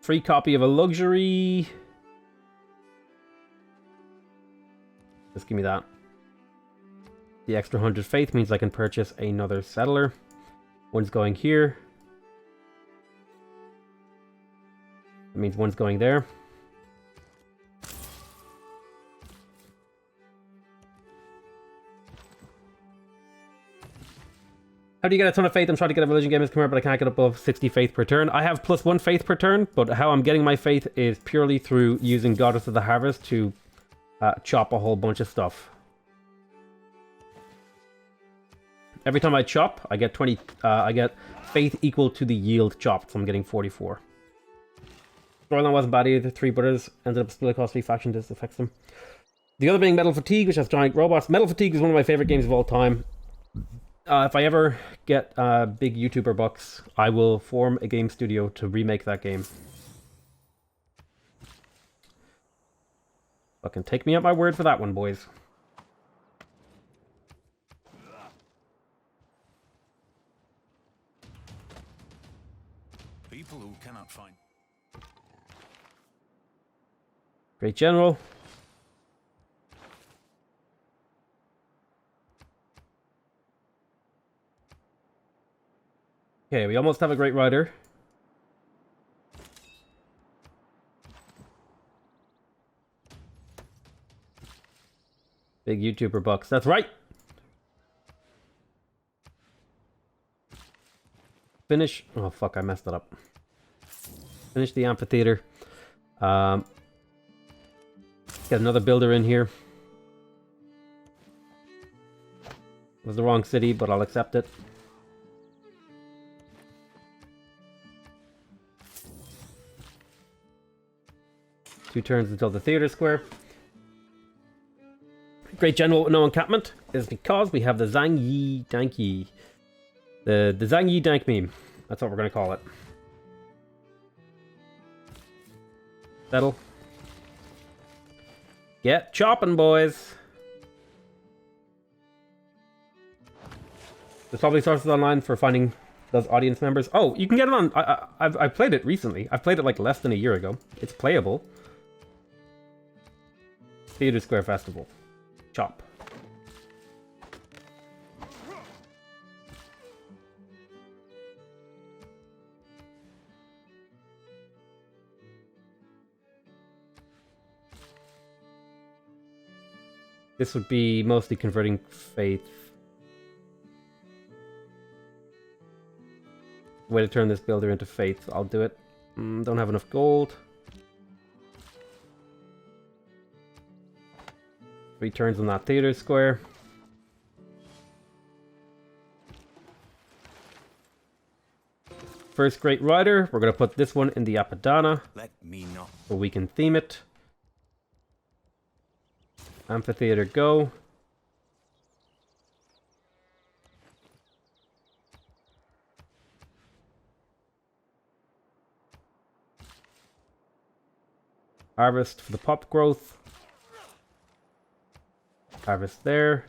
Free copy of a luxury. Just give me that. The extra 100 faith means I can purchase another settler. One's going here. That means one's going there. How do you get a ton of faith? I'm trying to get a religion game as come here, but I can't get above 60 faith per turn. I have +1 faith per turn, but how I'm getting my faith is purely through using Goddess of the Harvest to chop a whole bunch of stuff. Every time I chop, I get 20. I get faith equal to the yield chopped, so I'm getting 44. Storyline wasn't bad either. 3 brothers ended up split across 3 factions. This affects them. The other being Metal Fatigue, which has giant robots. Metal Fatigue is one of my favorite games of all time. If I ever get big YouTuber bucks, I will form a game studio to remake that game. Fucking take me at my word for that one, boys. People who cannot find. Great General. Okay, we almost have a Great Rider. Big YouTuber bucks. That's right. Finish. Oh, fuck. I messed that up. Finish the amphitheater. Get another builder in here. It was the wrong city, but I'll accept it. Two turns until the theater square. Great General with no encampment is because we have the Zhang Yi Dank Yi. The Zhang Yi Dank meme. That's what we're going to call it. Settle. Get chopping, boys. There's probably sources online for finding those audience members. Oh, you can get it on... I've played it recently. I've played it like less than a year ago. It's playable. Theater Square Festival. Chop. This would be mostly converting faith. Way to turn this builder into faith. I'll do it. Don't have enough gold. 3 turns on that theater square. First Great Rider. We're going to put this one in the Apadana. Let me not. So we can theme it. Amphitheater go. Harvest for the pop growth. Harvest there.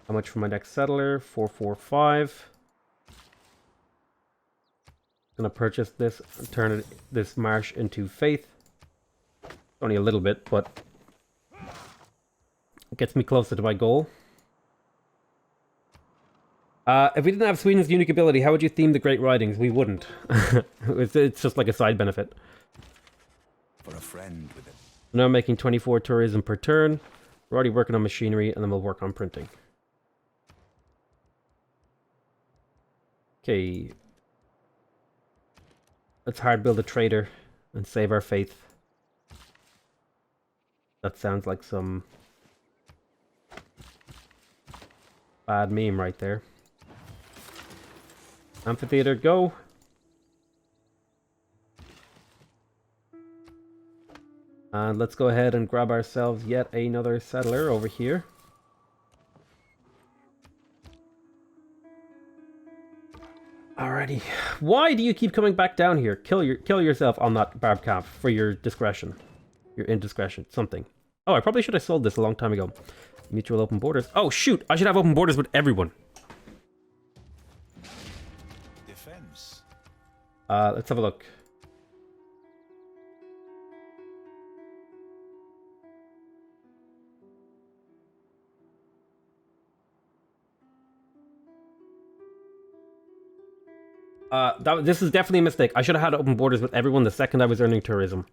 How much for my next settler? 445. Gonna purchase this and turn this marsh into faith. Only a little bit, but it gets me closer to my goal. If we didn't have Sweden's unique ability, how would you theme the Great Ridings? We wouldn't. It's just like a side benefit. For a friend with it. Now I'm making 24 tourism per turn. We're already working on machinery, and then we'll work on printing. Okay. Let's hard build a trader and save our faith. That sounds like some bad meme right there. Amphitheater, go. And let's go ahead and grab ourselves yet another settler over here. Alrighty. Why do you keep coming back down here? Kill yourself on that barb camp for your discretion. Your indiscretion. Something. Oh, I probably should have sold this a long time ago. Mutual open borders. Oh, shoot! I should have open borders with everyone. Defense. Let's have a look. This is definitely a mistake. I should have had open borders with everyone the second I was earning tourism.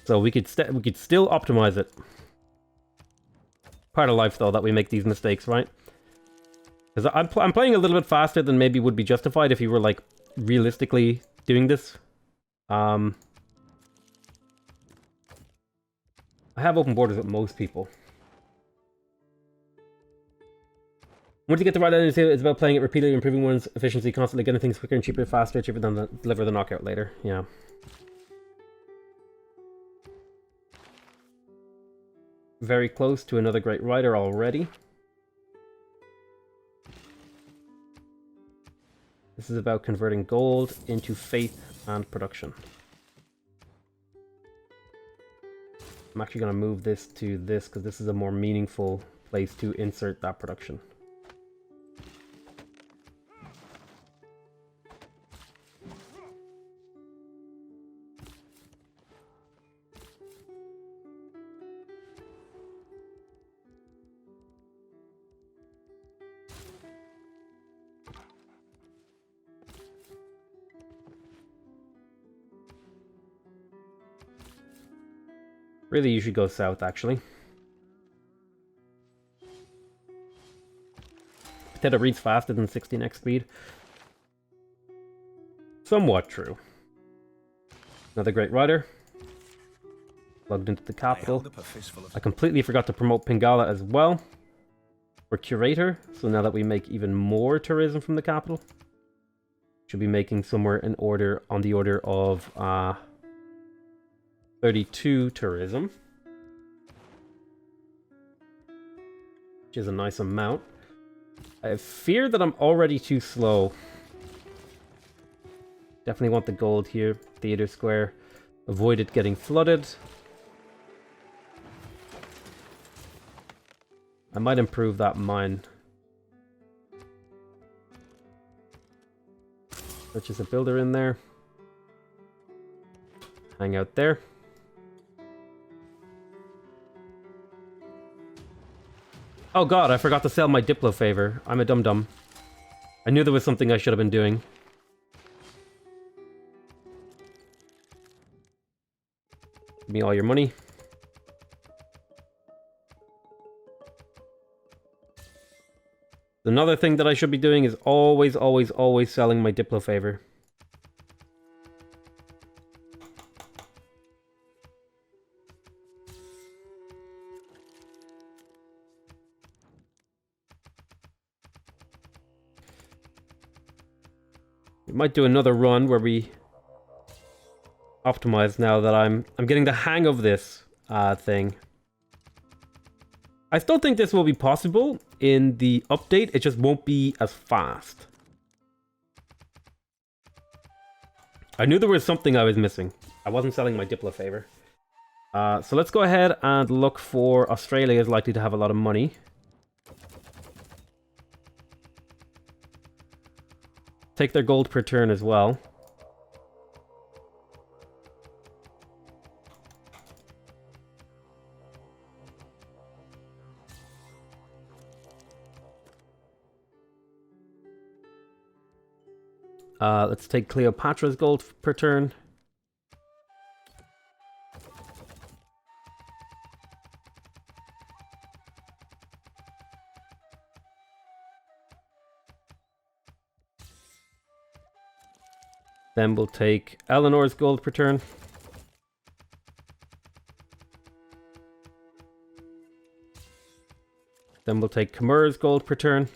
So we could still optimize it. Part of life, though, that we make these mistakes, right? Because I'm playing a little bit faster than maybe would be justified if you were, like, realistically doing this. I have open borders with most people. Once you get the right energy, it's about playing it repeatedly, improving one's efficiency, constantly getting things quicker and cheaper, faster, cheaper than deliver the knockout later. Yeah. Very close to another great rider already. This is about converting gold into faith and production. I'm actually going to move this to this because this is a more meaningful place to insert that production. Really, you should go south, actually. Potato reads faster than 16x speed. Somewhat true. Another great rider. Plugged into the capital. I completely forgot to promote Pingala as well. For curator. So now that we make even more tourism from the capital. Should be making somewhere in order on the order of 32 tourism. which is a nice amount. I fear that I'm already too slow. Definitely want the gold here. Theater Square. Avoid it getting flooded. I might improve that mine. Purchase a builder in there. Hang out there. Oh god, I forgot to sell my Diplo favor. I'm a dum-dum. I knew there was something I should have been doing. Give me all your money. Another thing that I should be doing is always, always, always selling my Diplo favor. We might do another run where we optimize now that I'm getting the hang of this thing. I still think this will be possible in the update, it just won't be as fast. I knew there was something I was missing. I wasn't selling my Diplo favor. So let's go ahead and look for Australia is likely to have a lot of money. Take their gold per turn as well. Let's take Cleopatra's gold per turn. Then we'll take Eleanor's gold per turn. Then we'll take Kamura's gold per turn.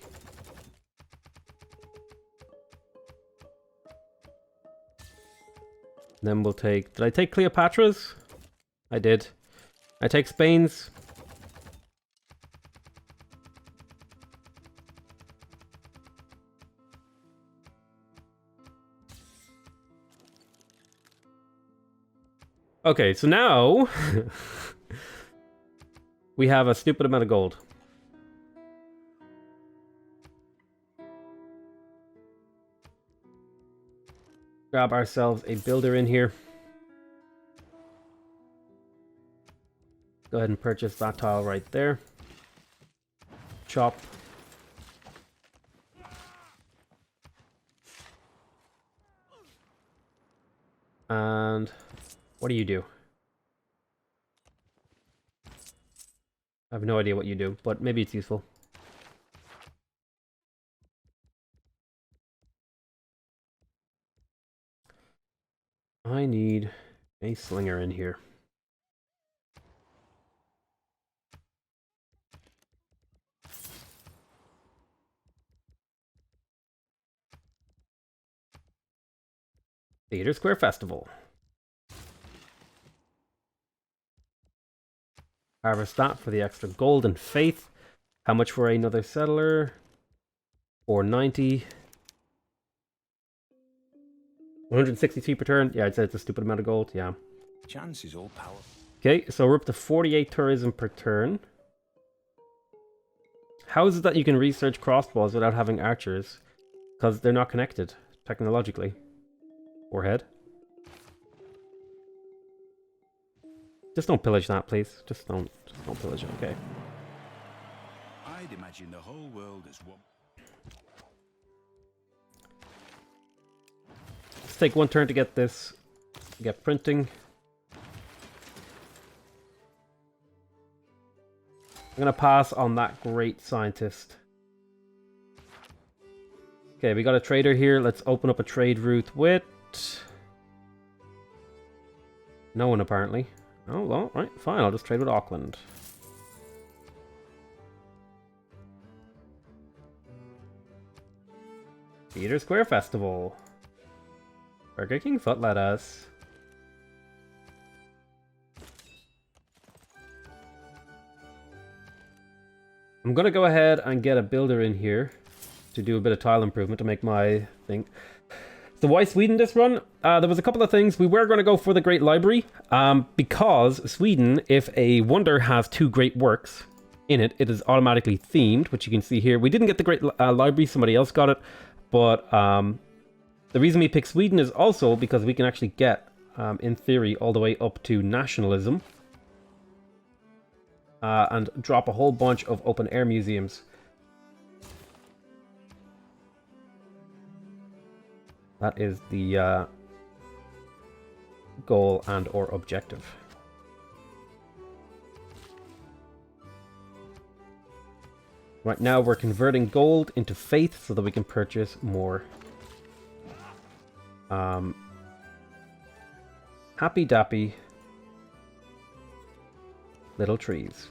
Then we'll take... Did I take Cleopatra's? I did. I take Spain's. Okay, so now... we have a stupid amount of gold. Grab ourselves a builder in here. Go ahead and purchase that tile right there. Chop. And what do you do? I have no idea what you do, but maybe it's useful. I need a slinger in here. Theater Square Festival. Harvest that for the extra gold and faith. How much for another settler? 490. 163 per turn. Yeah, I'd say it's a stupid amount of gold. Yeah. Chance is all powerful. Okay, so we're up to 48 tourism per turn. How is it that you can research crossbows without having archers? Because they're not connected technologically. Warhead. Just don't pillage that, please. Just don't pillage it. Okay. I'd imagine the whole world is one. Let's take one turn to get this. Get printing. I'm gonna pass on that great scientist. Okay, we got a trader here. Let's open up a trade route with... no one, apparently. Oh, well, right, fine. I'll just trade with Auckland. Theater Square Festival. Burger King foot lettuce. I'm going to go ahead and get a builder in here to do a bit of tile improvement to make my thing. So why Sweden this run? There was a couple of things. We were going to go for the Great Library because Sweden, if a wonder has 2 great works in it, it is automatically themed, which you can see here. We didn't get the Great Library, somebody else got it. But the reason we picked Sweden is also because we can actually get, in theory, all the way up to nationalism. And drop a whole bunch of open air museums. That is the goal and or objective. Right now we're converting gold into faith so that we can purchase more. Happy dappy little trees.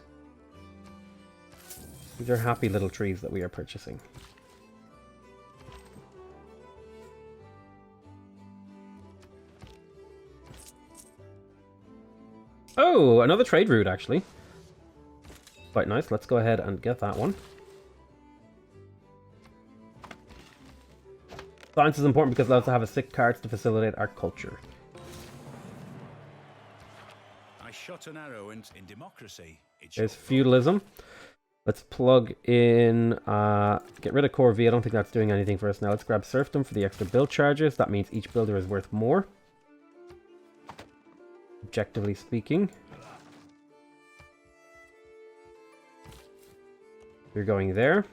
These are happy little trees that we are purchasing. Oh, another trade route, actually. Quite nice. Let's go ahead and get that one. Science is important because it allows us to have a sick cards to facilitate our culture. I shot an arrow in democracy. There's feudalism. Let's plug in, get rid of Core V. I don't think that's doing anything for us now. Let's grab Serfdom for the extra build charges. That means each builder is worth more. Objectively speaking. You're going there.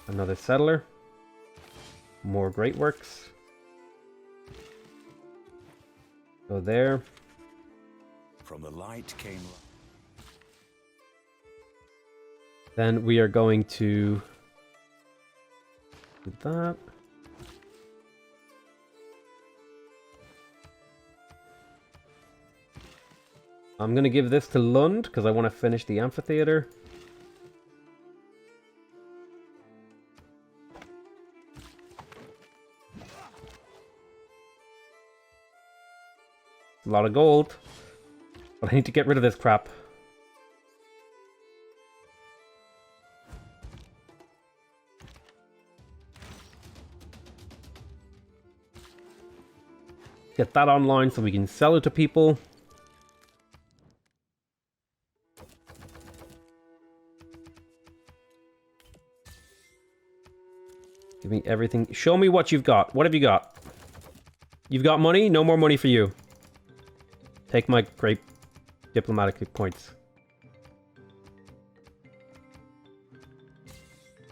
Another settler. More great works. Go there. From the light came... Then we are going to do that. I'm going to give this to Lund because I want to finish the amphitheater. A lot of gold. But I need to get rid of this crap. Get that online so we can sell it to people. Give me everything. Show me what you've got. What have you got? You've got money? No more money for you. Take my great diplomatic points.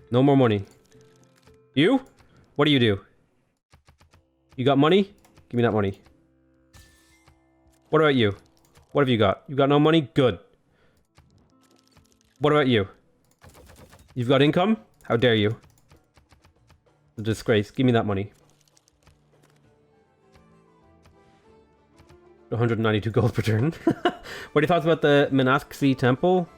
No more money. You? What do you do? You got money? Give me that money. What about you? What have you got? You got no money? Good. What about you? You've got income? How dare you? A disgrace. Give me that money. 192 gold per turn. What are your thoughts about the Minasksi temple?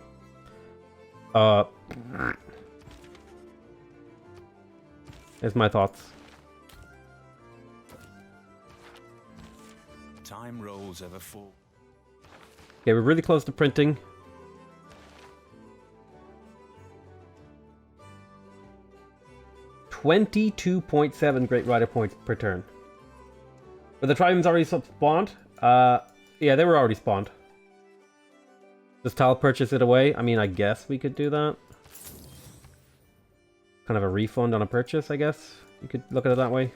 Here's my thoughts. Time rolls ever full. Okay, we're really close to printing. $22.7 Great Rider points per turn. But the tribunes already spawned? Yeah, they were already spawned. Does Tal purchase it away? I mean, I guess we could do that. Kind of a refund on a purchase, I guess. You could look at it that way.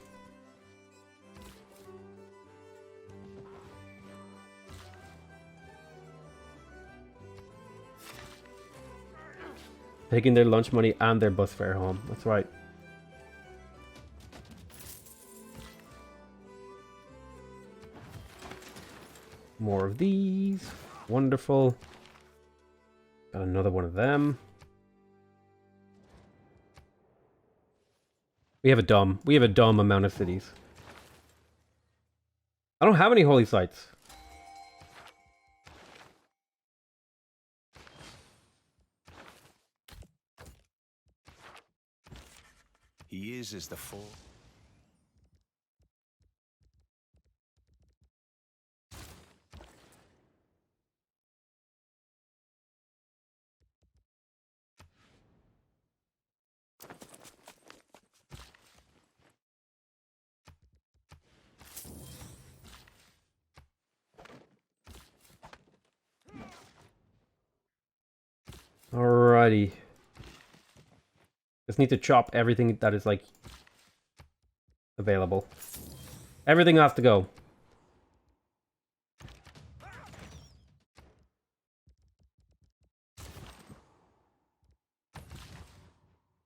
Taking their lunch money and their bus fare home. That's right. More of these. Wonderful. Got another one of them. We have a dumb amount of cities. I don't have any holy sites. He is as the fall. Alrighty. Just need to chop everything that is, like, available. Everything has to go.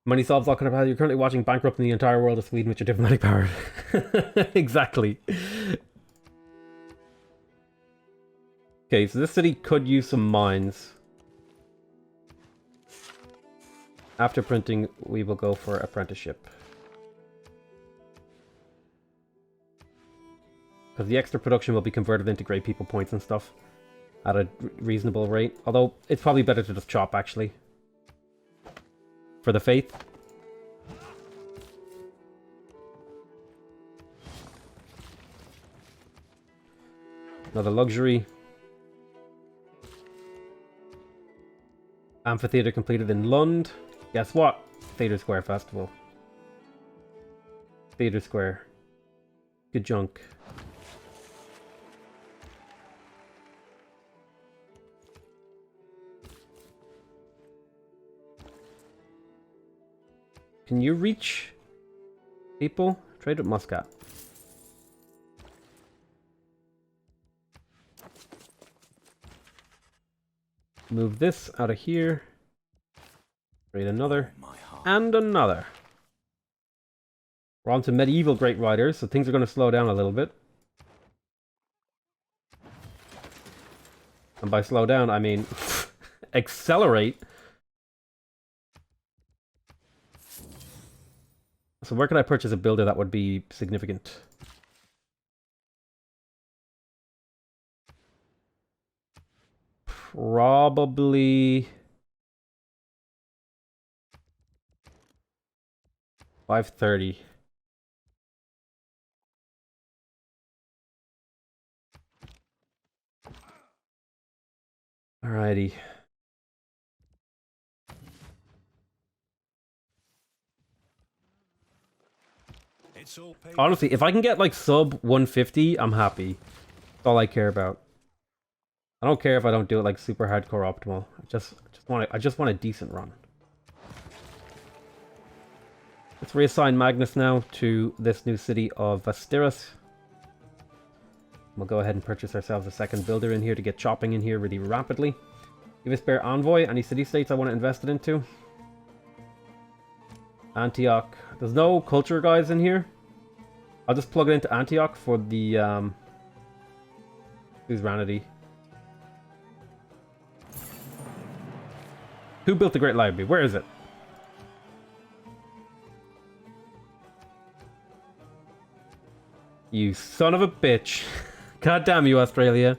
Money solves all kind of how you're currently watching bankrupting the entire world of Sweden with your diplomatic power. Exactly. Okay, so this city could use some mines. After printing, we will go for apprenticeship. Because the extra production will be converted into great people points and stuff at a reasonable rate. Although, it's probably better to just chop, actually. For the faith. Another luxury. Amphitheater completed in Lund. Guess what? Theatre Square Festival. Theatre Square. Good junk. Can you reach people? Trade with Muscat. Move this out of here. Trade another. And another. We're on to medieval Great Riders, so things are going to slow down a little bit. And by slow down, I mean accelerate. So where can I purchase a builder that would be significant? Probably 530. Alrighty. Honestly, if I can get like sub 150, I'm happy. That's all I care about. I don't care if I don't do it like super hardcore optimal. I just want a decent run. Let's reassign Magnus now to this new city of Vasteras. We'll go ahead and purchase ourselves a second builder in here to get chopping in here really rapidly. Give a spare envoy. Any city-states I want to invest it into? Antioch. There's no culture guys in here. I'll just plug it into Antioch for the suzerainty. Who built the Great Library? Where is it? You son of a bitch. God damn you, Australia.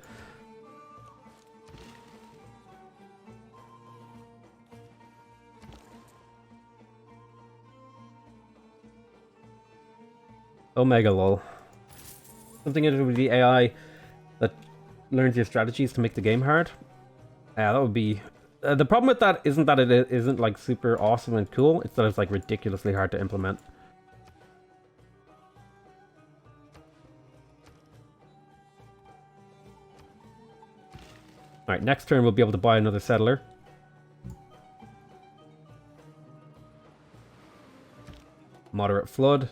Omega lol. Something to do with the AI that learns your strategies to make the game hard. Yeah, that would be... the problem with that it isn't like super awesome and cool. It's that it's like ridiculously hard to implement. Alright, next turn we'll be able to buy another settler. Moderate flood.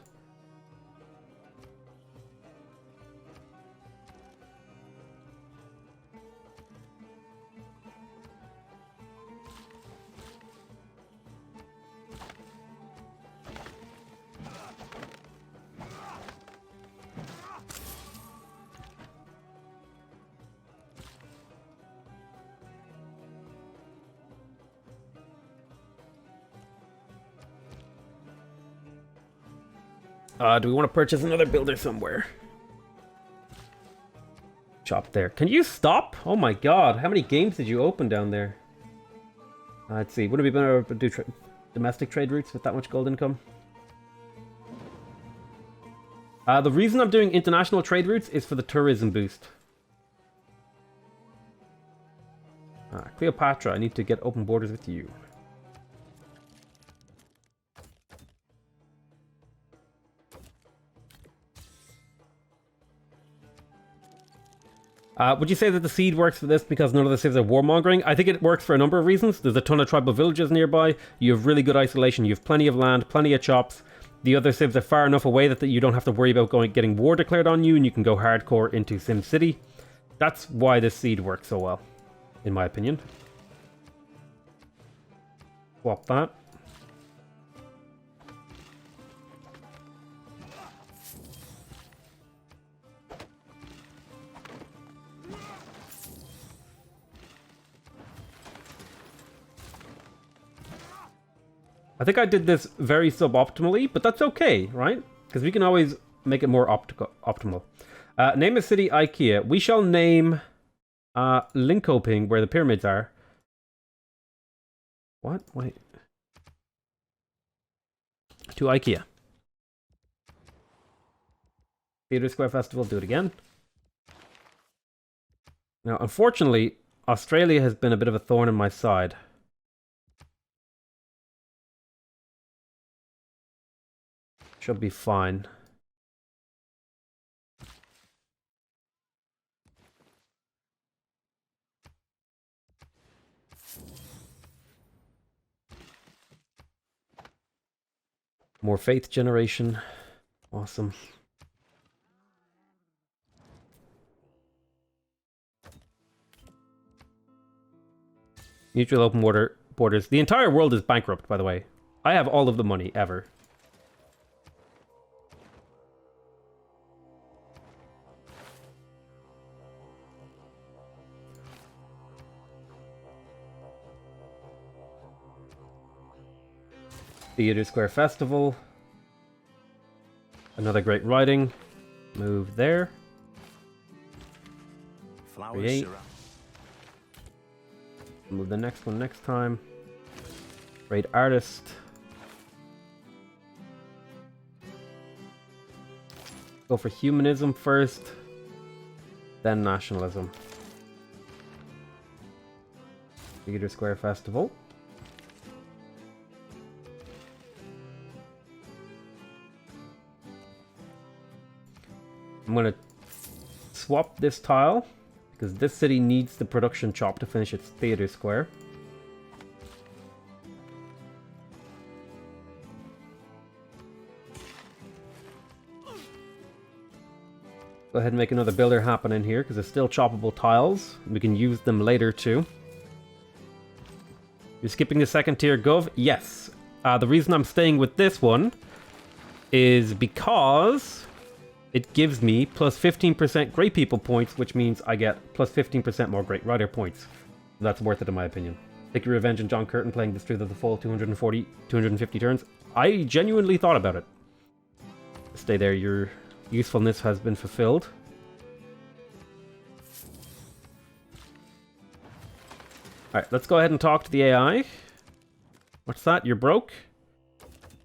Do we want to purchase another builder somewhere? Chop there. Can you stop? Oh my god, how many games did you open down there? Let's see, would it be better to do domestic trade routes with that much gold income? The reason I'm doing international trade routes is for the tourism boost. Cleopatra, I need to get open borders with you. Would you say that the seed works for this because none of the civs are warmongering? I think it works for a number of reasons. There's a ton of tribal villages nearby. You have really good isolation. You have plenty of land, plenty of chops. The other civs are far enough away that you don't have to worry about getting war declared on you, and you can go hardcore into Sim City. That's why this seed works so well, in my opinion. Swap that. I think I did this very suboptimally, but that's okay, right? Because we can always make it more optimal. Name a city IKEA. We shall name Linkoping, where the pyramids are. What? Wait. To IKEA. Theatre Square Festival, do it again. Now, unfortunately, Australia has been a bit of a thorn in my side. Should be fine. More faith generation. Awesome. Mutual open borders. The entire world is bankrupt, by the way. I have all of the money ever. Theatre Square Festival. Another great writing. Move there. Create. Move the next one next time. Great artist. Go for humanism first, then nationalism. Theatre Square Festival. I'm going to swap this tile because this city needs the production chop to finish its theatre square. Go ahead and make another builder happen in here because there's still choppable tiles. We can use them later too. You're skipping the second tier gov? Yes. The reason I'm staying with this one is because it gives me plus 15% great people points, which means I get plus 15% more great writer points. That's worth it in my opinion. Take your revenge on John Curtin playing this through the full 250 turns. I genuinely thought about it. Stay there, your usefulness has been fulfilled. Alright, let's go ahead and talk to the AI. What's that? You're broke?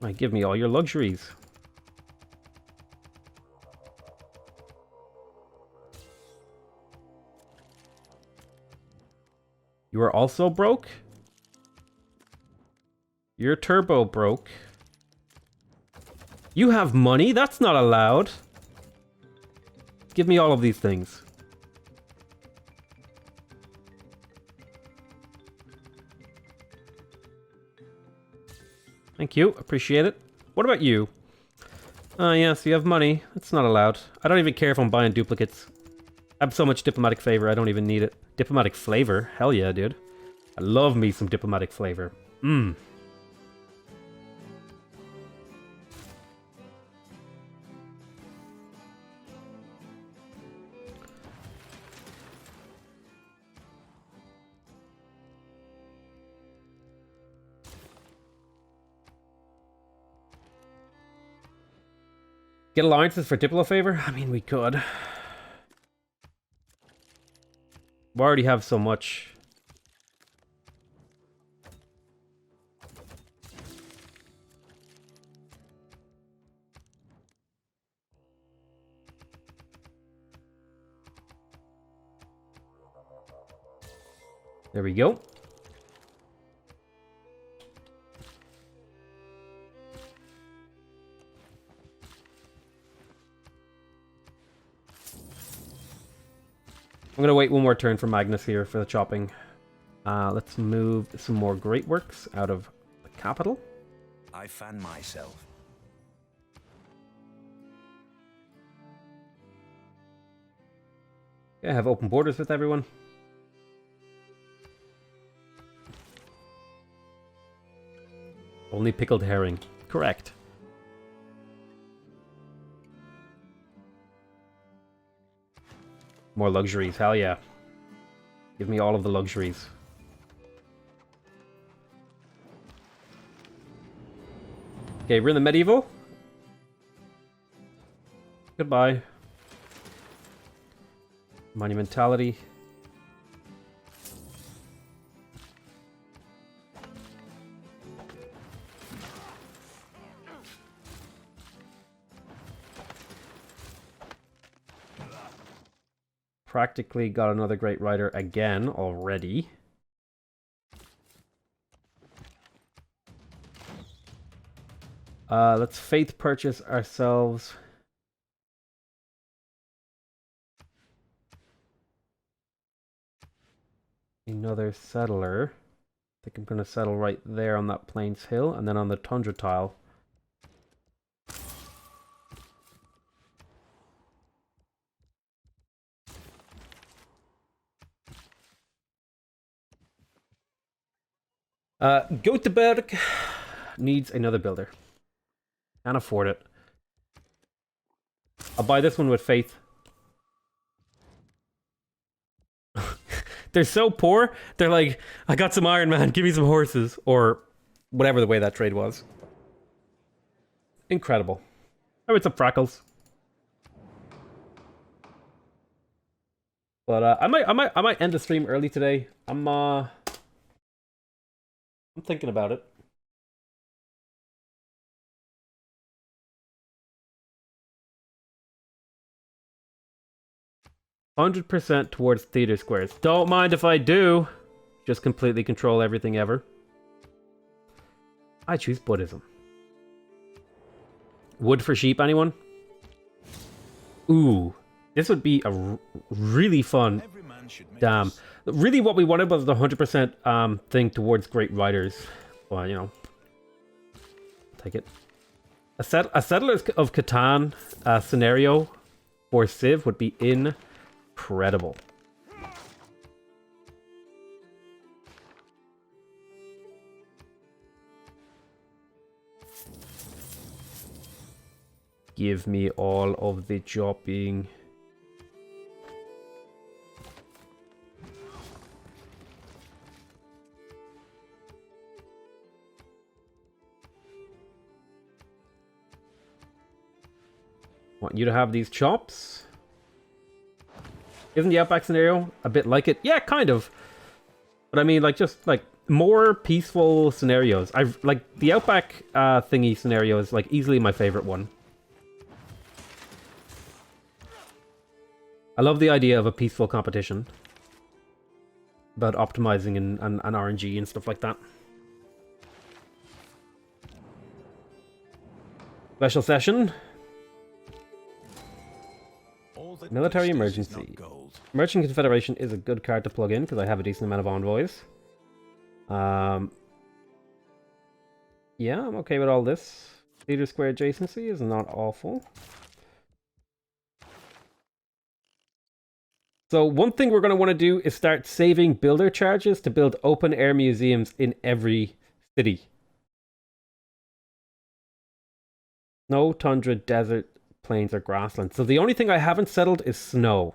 Right, give me all your luxuries. You are also broke? You're turbo broke. You have money? That's not allowed. Give me all of these things. Thank you. Appreciate it. What about you? Yes, you have money. That's not allowed. I don't even care if I'm buying duplicates. I have so much diplomatic favor, I don't even need it. Diplomatic flavor? Hell yeah, dude. I love me some diplomatic flavor. Mmm. Get alliances for Diplo favor? I mean, we could. We already have so much. There we go. I'm gonna wait one more turn for Magnus here for the chopping. Let's move some more Great Works out of the capital. I fan myself. Yeah, have open borders with everyone. Only pickled herring. Correct. More luxuries, hell yeah. Give me all of the luxuries. Okay, we're in the medieval. Goodbye. Monumentality. Practically got another great writer again already. Let's faith purchase ourselves. Another settler. I think I'm going to settle right there on that Plains Hill, and then on the Tundra tile. Göteborg needs another builder. Can't afford it. I'll buy this one with faith. They're so poor. They're like, I got some iron, man. Give me some horses. Or whatever the way that trade was. Incredible. Oh, it's up Freckles. But I might end the stream early today. I'm thinking about it. %100% towards theater squares. Don't mind if I do. Just completely control everything ever. I choose Buddhism. Wood for sheep, anyone? Ooh. This would be a really fun. Damn. Really what we wanted was the 100% thing towards great writers. Well, you know. Take it. A Settlers of Catan scenario for Civ would be incredible. Give me all of the chopping. Want you to have these chops. Isn't the Outback scenario a bit like it? Yeah, kind of. But I mean, like, just, like, more peaceful scenarios. I've, like, the Outback thingy scenario is, like, easily my favorite one. I love the idea of a peaceful competition. About optimizing and RNG and stuff like that. Special session. Military emergency. Merchant Confederation is a good card to plug in because I have a decent amount of envoys. Yeah, I'm okay with all this. Theater square adjacency is not awful. So one thing we're going to want to do is start saving builder charges to build open air museums in every city. Snow, tundra, desert, plains, or grassland. So the only thing I haven't settled is snow.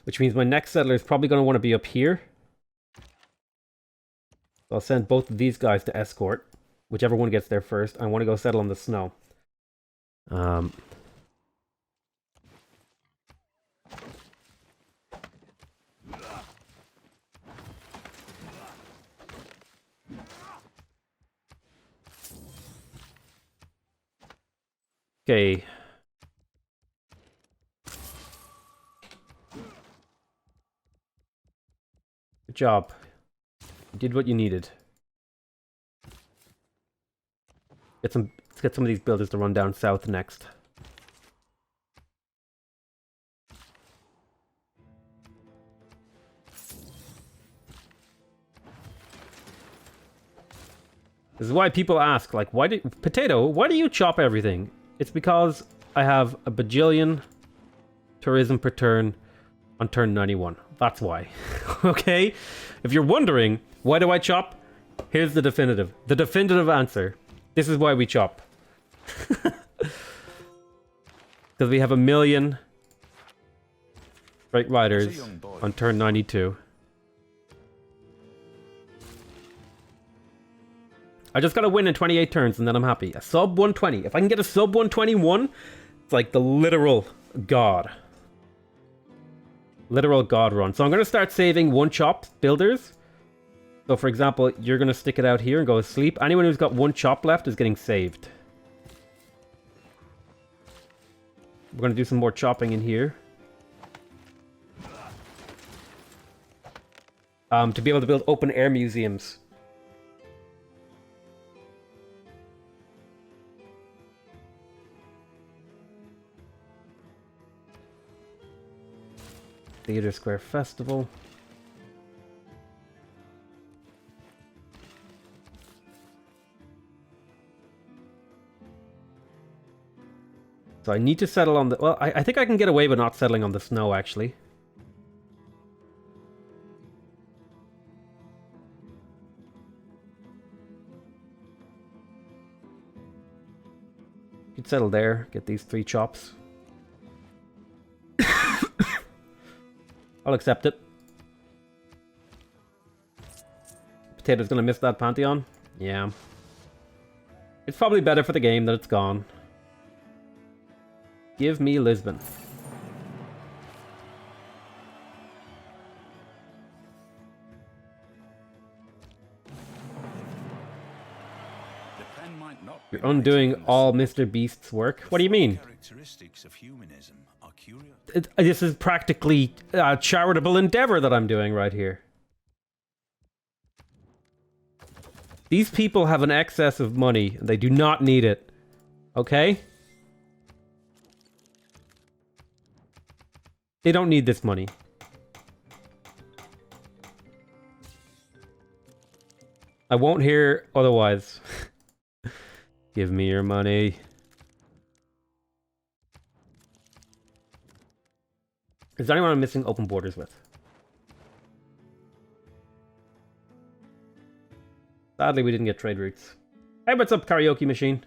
Which means my next settler is probably going to want to be up here. So I'll send both of these guys to escort. Whichever one gets there first. I want to go settle on the snow. Okay. Good job. You did what you needed. Let's get some of these builders to run down south next. This is why people ask, like, why do you chop everything? It's because I have a bajillion tourism per turn on turn 91. That's why. Okay? If you're wondering, why do I chop? Here's the definitive answer. This is why we chop. Because we have 1 million Straight Riders on turn 92. I just gotta win in 28 turns and then I'm happy. A sub 120. If I can get a sub 121, it's like the literal god. Literal god run. So I'm gonna start saving one chop builders. So for example, you're gonna stick it out here and go to sleep. Anyone who's got one chop left is getting saved. We're gonna do some more chopping in here. To be able to build open air museums. Theater Square Festival. So I need to settle on the... Well, I think I can get away with not settling on the snow, actually. Could settle there, get these 3 chops. I'll accept it. Potato's gonna miss that Pantheon? Yeah. It's probably better for the game that it's gone. Give me Lisbon. You're undoing all Mr. Beast's work? What do you mean? Characteristics of humanism are curious. This is practically a charitable endeavor that I'm doing right here. These people have an excess of money, and they do not need it. Okay? They don't need this money. I won't hear otherwise. Give me your money. Is there anyone I'm missing open borders with? Sadly, we didn't get trade routes. Hey, what's up, karaoke machine?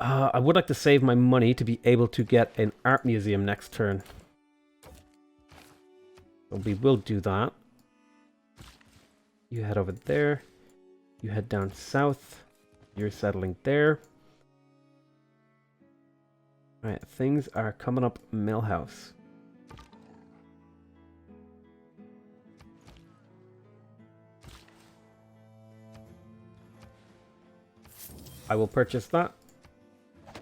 I would like to save my money to be able to get an art museum next turn. So we will do that. You head over there. You head down south. You're settling there. Alright, things are coming up Millhouse. I will purchase that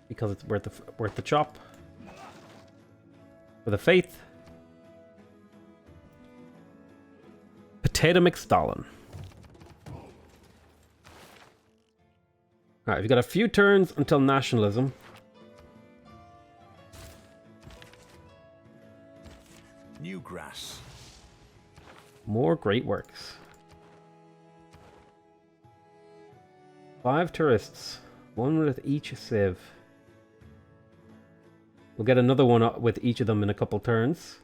because it's worth the chop. For the faith. Potato McStalin. Alright, we've got a few turns until nationalism. New grass. More great works. 5 tourists. 1 with each civ. We'll get another one with each of them in a couple turns.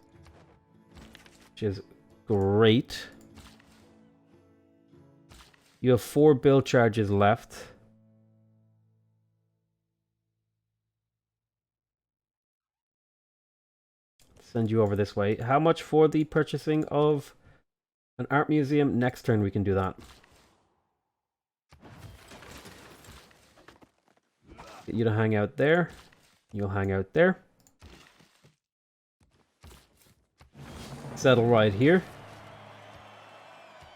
Which is great. You have 4 bill charges left. Send you over this way. How much for the purchasing of an art museum? Next turn we can do that. Get you to hang out there. You'll hang out there. Settle right here.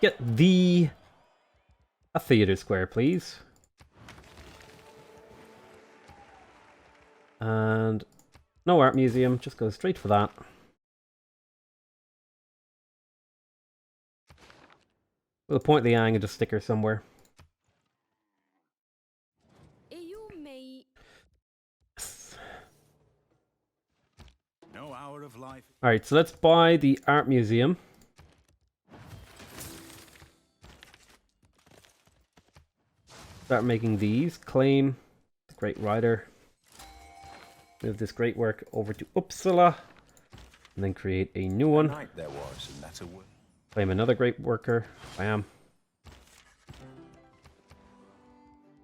Get a theater square, please. And no art museum, just go straight for that. We'll point Liang and just stick her somewhere. of life. Alright, so let's buy the art museum. Start making these. Claim the Great Rider. Move this great work over to Uppsala. And then create a new one. Night there was, and that's a word. Claim another great worker. Bam.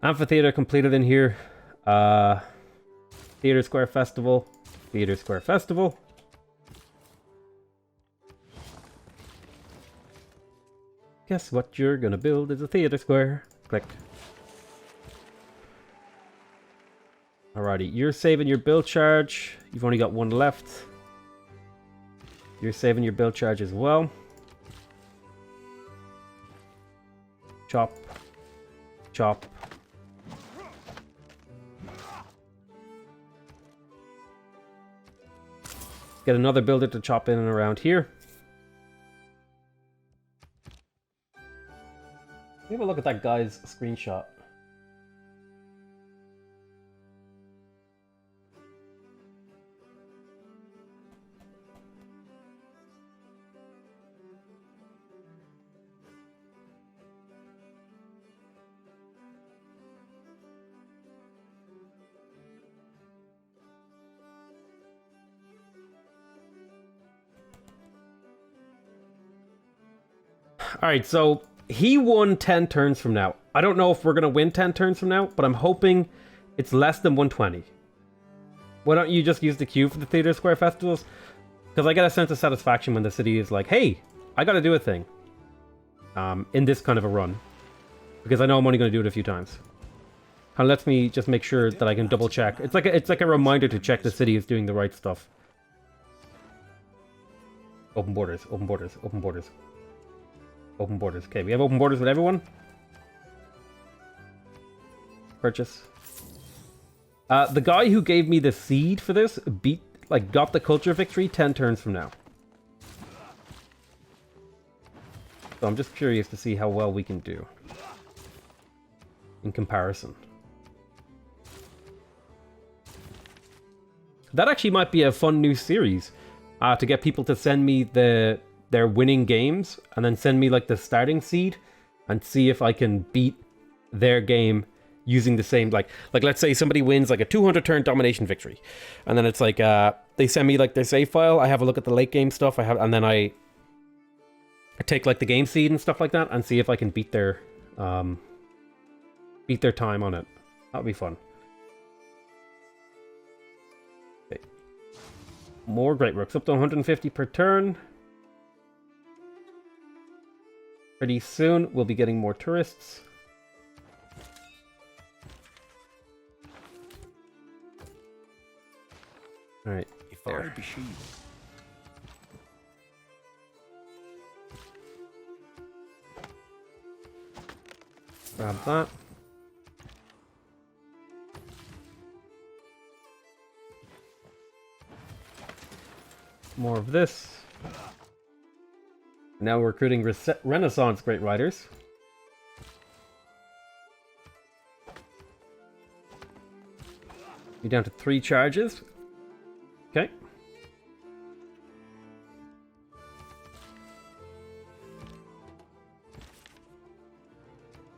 Amphitheater completed in here. Theater Square Festival. Theater Square Festival. Guess what you're gonna build is a theater square. Click. Alrighty, you're saving your build charge. You've only got one left. You're saving your build charge as well. Chop. Chop. Get another builder to chop in and around here. Have a look at that guy's screenshot. Alright, so he won 10 turns from now. I don't know if we're going to win 10 turns from now, but I'm hoping it's less than 120. Why don't you just use the queue for the Theater Square Festivals? Because I get a sense of satisfaction when the city is like, hey, I got to do a thing. In this kind of a run. Because I know I'm only going to do it a few times. And lets me just make sure that I can double check. It's like a reminder to check the city is doing the right stuff. Open borders, open borders, open borders. Open borders. Okay, we have open borders with everyone. Purchase. The guy who gave me the seed for this got the culture victory 10 turns from now. So I'm just curious to see how well we can do in comparison. That actually might be a fun new series to get people to send me their winning games and then send me like the starting seed and see if I can beat their game using the same like let's say somebody wins like a 200 turn domination victory and then it's like they send me like their save file. I have a look at the late game stuff and then I take like the game seed and stuff like that and see if I can beat their time on it. That would be fun. Okay. More great works up to 150 per turn. Pretty soon, we'll be getting more tourists. Alright, If I be she, grab that. More of this. Now we're recruiting Renaissance Great Riders. You're down to 3 charges. Okay.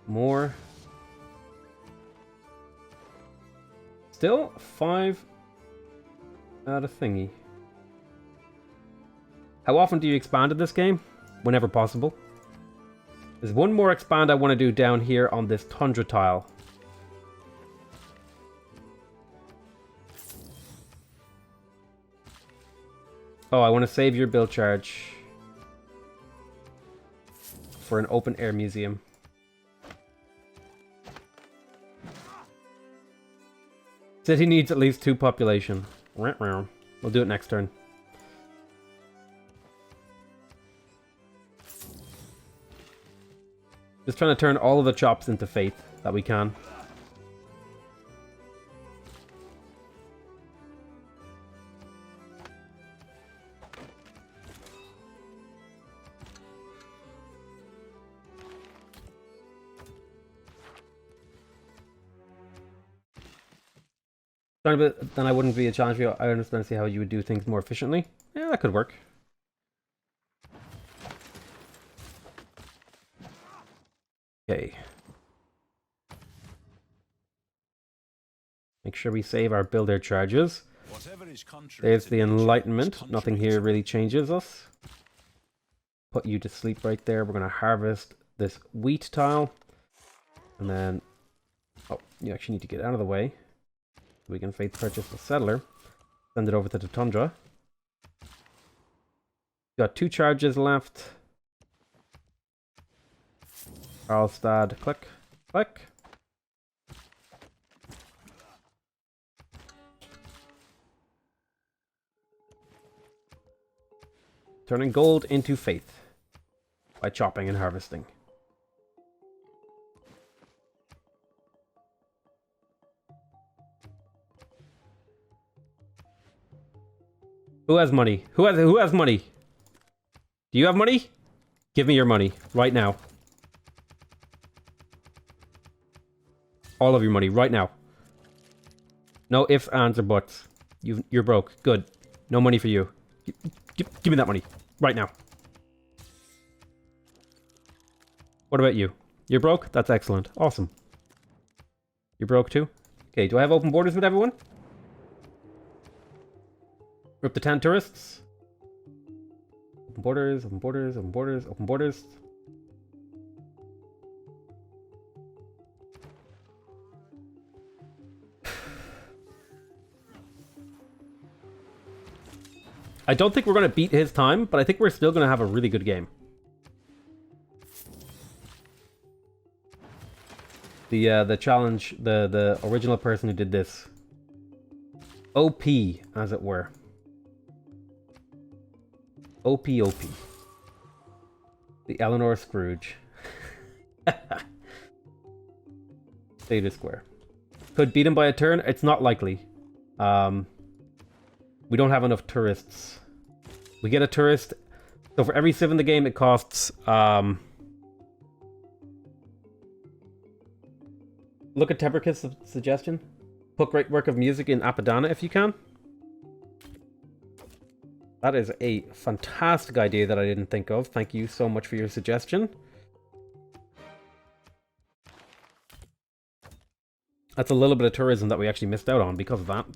More. Still 5 out of thingy. How often do you expand in this game? Whenever possible. There's one more expand I want to do down here on this tundra tile. Oh, I want to save your build charge for an open air museum. City needs at least 2 population. We'll do it next turn. Just trying to turn all of the chops into faith that we can. But then I wouldn't be a challenge for you. I understand, see how you would do things more efficiently. Yeah, That could work. Okay. Make sure we save our builder charges. There's the enlightenment. Nothing here really changes us. Put you to sleep right there. We're going to harvest this wheat tile. And then... Oh, you actually need to get out of the way. We can faith purchase the settler. Send it over to the tundra. Got 2 charges left. Karlstad, click, click. Turning gold into faith by chopping and harvesting. Who has money? Who has money? Do you have money? Give me your money right now. All of your money right now. No ifs, ands, or buts. You're broke. Good. No money for you. Give me that money right now. What about you? You're broke? That's excellent. Awesome. You're broke too? Okay, do I have open borders with everyone? We're up to 10 tourists. Open borders, open borders, open borders, open borders. I don't think we're going to beat his time, but I think we're still going to have a really good game. The challenge, the original person who did this. OP, as it were. OP. The Eleanor Scrooge. Theta Square. Could beat him by a turn? It's not likely. We don't have enough tourists. We get a tourist. So for every civ in the game, it costs... Look at Tebrik's suggestion. Put great work of music in Apadana if you can. That is a fantastic idea that I didn't think of. Thank you so much for your suggestion. That's a little bit of tourism that we actually missed out on because of that.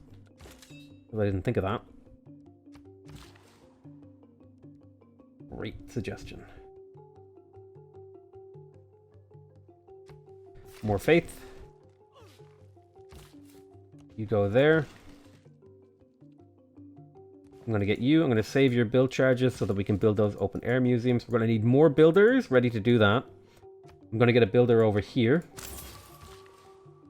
I didn't think of that. Great suggestion. More faith. You go there. I'm going to get you. I'm going to save your build charges so that we can build those open air museums. We're going to need more builders ready to do that. I'm going to get a builder over here.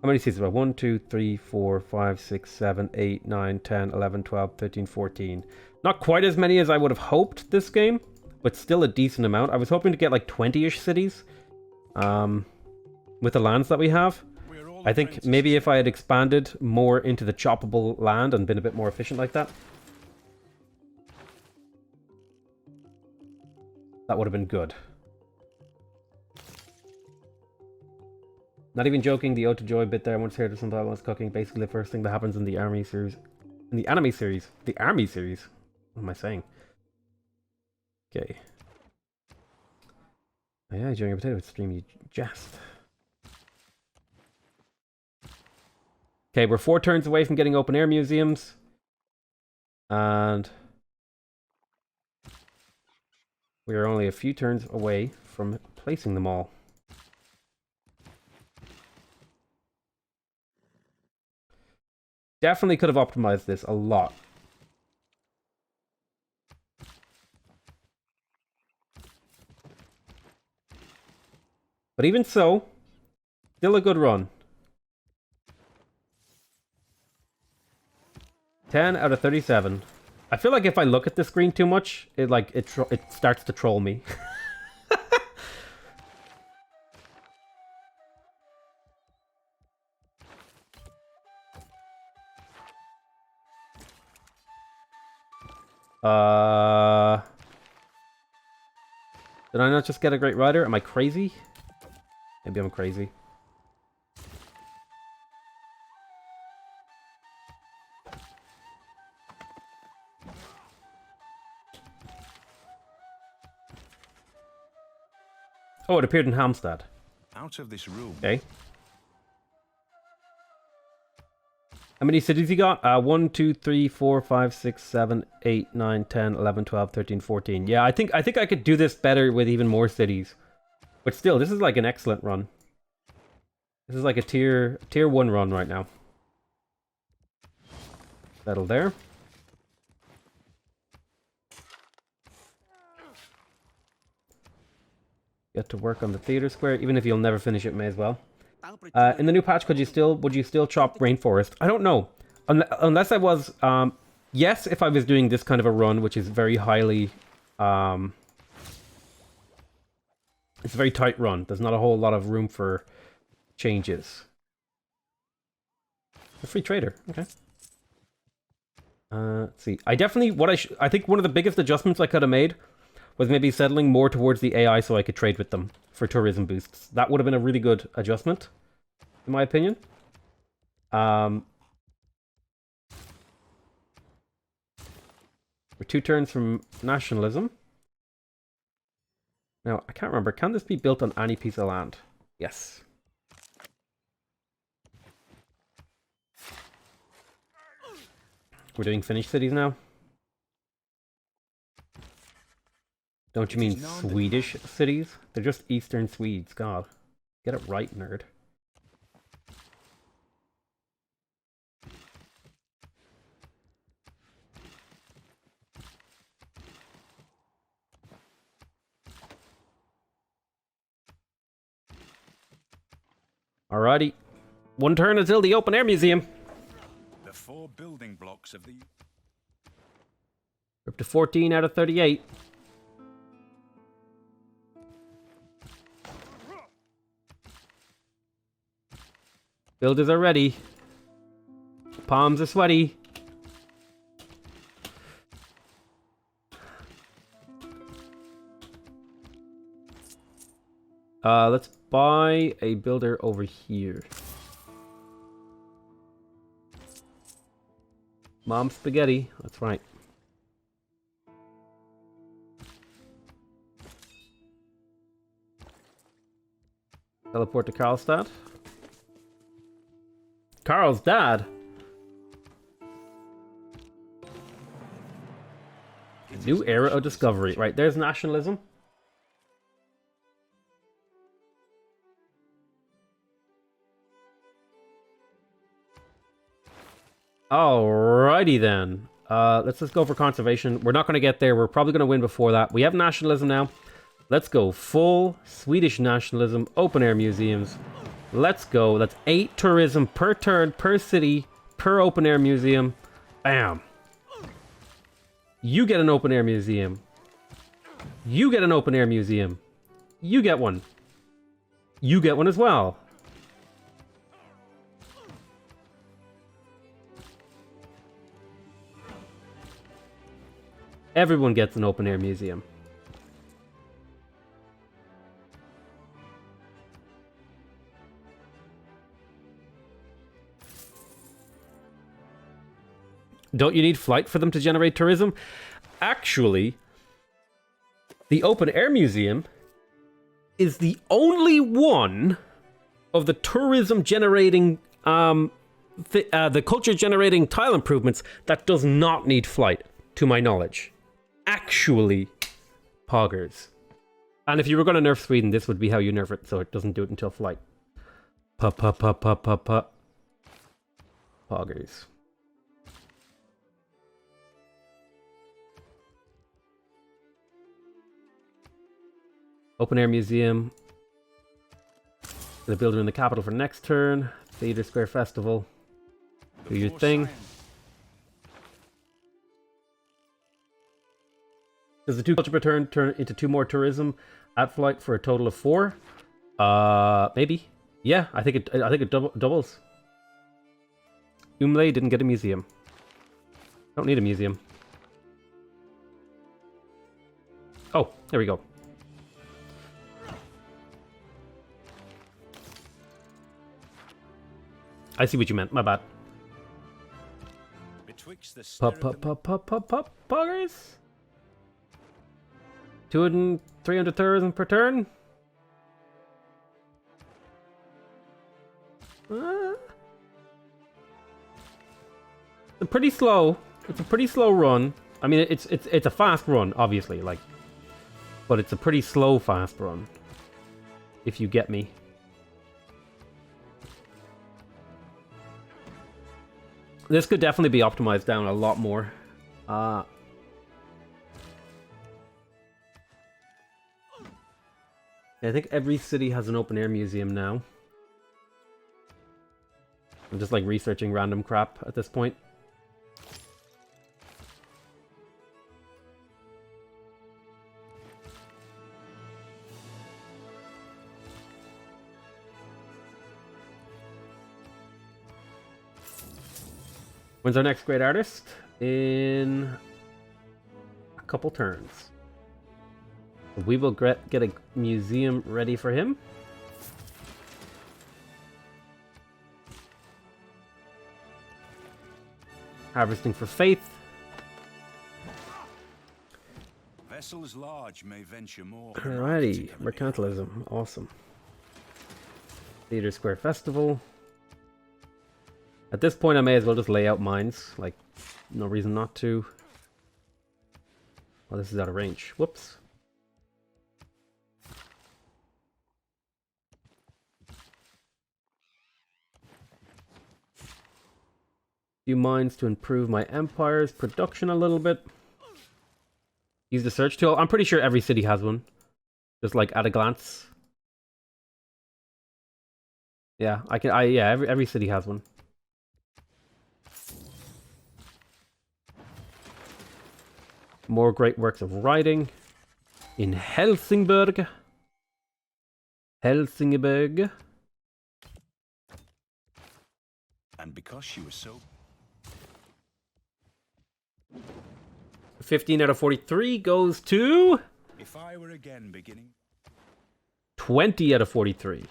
How many seats about? 1, 2, 3, 4, 5, 6, 7, 8, 9, 10, 11, 12, 13, 14. Not quite as many as I would have hoped this game, but still a decent amount. I was hoping to get like 20-ish cities with the lands that we have. I think maybe if I had expanded more into the choppable land and been a bit more efficient like that, that would have been good. Not even joking, the Ode to Joy bit there, I once heard of something I was cooking. Basically the first thing that happens in the anime series. In the anime series. The army series. What am I saying? Okay. Oh yeah, during a potato stream you jest. Okay, we're 4 turns away from getting open air museums. And we are only a few turns away from placing them all. Definitely could have optimized this a lot. But even so, still a good run. 10 out of 37. I feel like if I look at the screen too much, it starts to troll me. Did I not just get a great rider? Am I crazy? Maybe I'm crazy. Oh, it appeared in Halmstad. Out of this room. Okay. How many cities you got? 1, 2, 3, 4, 5, 6, 7, 8, 9, 10, 11, 12, 13, 14. Yeah, I think I could do this better with even more cities. But still, this is like an excellent run. This is like a tier 1 run right now. Settle there. Get to work on the theater square. Even if you'll never finish it, may as well. In the new patch, would you still chop rainforest? I don't know. Unless I was, yes, if I was doing this kind of a run, which is very highly, it's a very tight run. There's not a whole lot of room for changes. A free trader, okay. Let's see. I definitely, I think one of the biggest adjustments I could have made was maybe settling more towards the AI so I could trade with them for tourism boosts. That would have been a really good adjustment, in my opinion. We're 2 turns from nationalism. Now, I can't remember. Can this be built on any piece of land? Yes. We're doing finished cities now. Don't you mean Swedish cities? They're just Eastern Swedes, God. Get it right, nerd. Alrighty. 1 turn until the open air museum. The 4 building blocks of the... We're up to 14 out of 38. Builders are ready. Palms are sweaty. Let's buy a builder over here. Mom spaghetti, that's right. Teleport to Karlstad. Carl's dad. New era of discovery. Right, there's nationalism. Alrighty then. Let's just go for conservation. We're not going to get there. We're probably going to win before that. We have nationalism now. Let's go full Swedish nationalism. Open air museums. Let's go. That's 8 tourism per turn, per city, per open air museum. Bam. You get an open air museum. You get an open air museum. You get one. You get one as well. Everyone gets an open air museum. Don't you need flight for them to generate tourism? Actually, the open air museum is the only one of the tourism generating, the culture generating tile improvements that does not need flight, to my knowledge. Actually, poggers. And if you were going to nerf Sweden, this would be how you nerf it, so it doesn't do it until flight. Poggers. Open air museum. Gonna build it in the capital for next turn. Theater Square Festival. Do your thing. Does the 2 culture per turn turn into 2 more tourism at flight for a total of 4? Maybe. Yeah, I think it doubles. Umle didn't get a museum. Don't need a museum. Oh, there we go. I see what you meant. My bad. Poggers. 200 and 300 tourism per turn. It's pretty slow. It's a pretty slow run. I mean, it's a fast run, obviously, like, but it's a pretty slow fast run. If you get me. This could definitely be optimized down a lot more. I think every city has an open air museum now. I'm just like researching random crap at this point. When's our next great artist? In a couple turns. We will get a museum ready for him. Harvesting for faith. Vessels large may venture more. Alrighty, mercantilism, awesome. Theater Square Festival. At this point, I may as well just lay out mines. Like, no reason not to. Oh, this is out of range. Whoops. Few mines to improve my empire's production a little bit. Use the search tool. I'm pretty sure every city has one. Just like at a glance. Yeah, every city has one. More great works of writing in Helsingborg. Helsingborg. And because she was so 15 out of 43 goes to if I were again beginning 20 out of 43.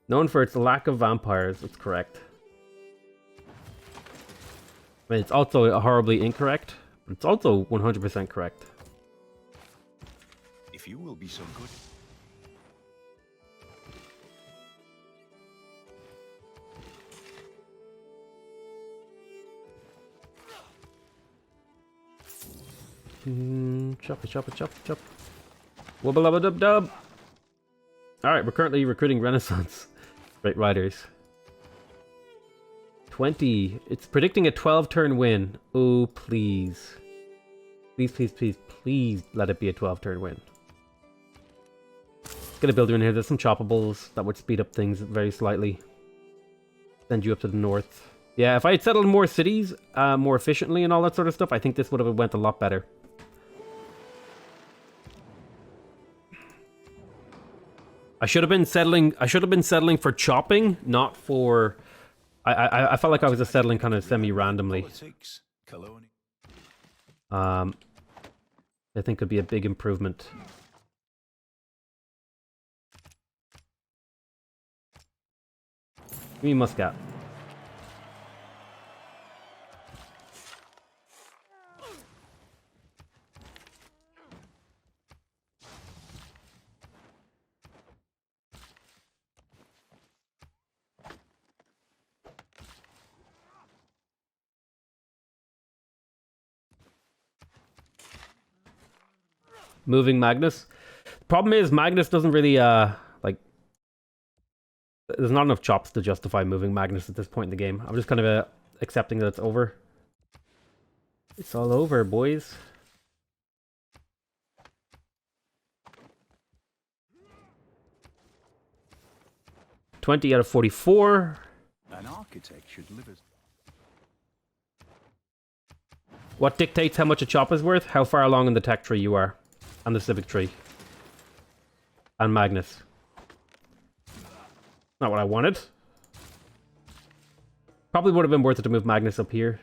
Known for its lack of vampires, that's correct. I mean, it's also horribly incorrect, but it's also 100% correct. if you will be so good. Chop it, chop it, chop it, chop. Wubba lubba dub dub. Alright, we're currently recruiting Renaissance. Great riders. 20. It's predicting a 12-turn win. Oh, please. Please, please, please, please let it be a 12-turn win. Get a builder in here. There's some choppables that would speed up things very slightly. Send you up to the north. Yeah, if I had settled more cities more efficiently and all that sort of stuff, I think this would have went a lot better. I should have been settling for chopping, not for. I felt like I was just settling kind of semi-randomly. Politics, colony. I think could be a big improvement. Give me Muscat. Moving Magnus. Problem is, Magnus doesn't really, like... There's not enough chops to justify moving Magnus at this point in the game. I'm just kind of accepting that it's over. It's all over, boys. $20 out of 44. An architect should live as... What dictates how much a chop is worth? How far along in the tech tree you are. And the civic tree. And Magnus. Not what I wanted. Probably would have been worth it to move Magnus up here.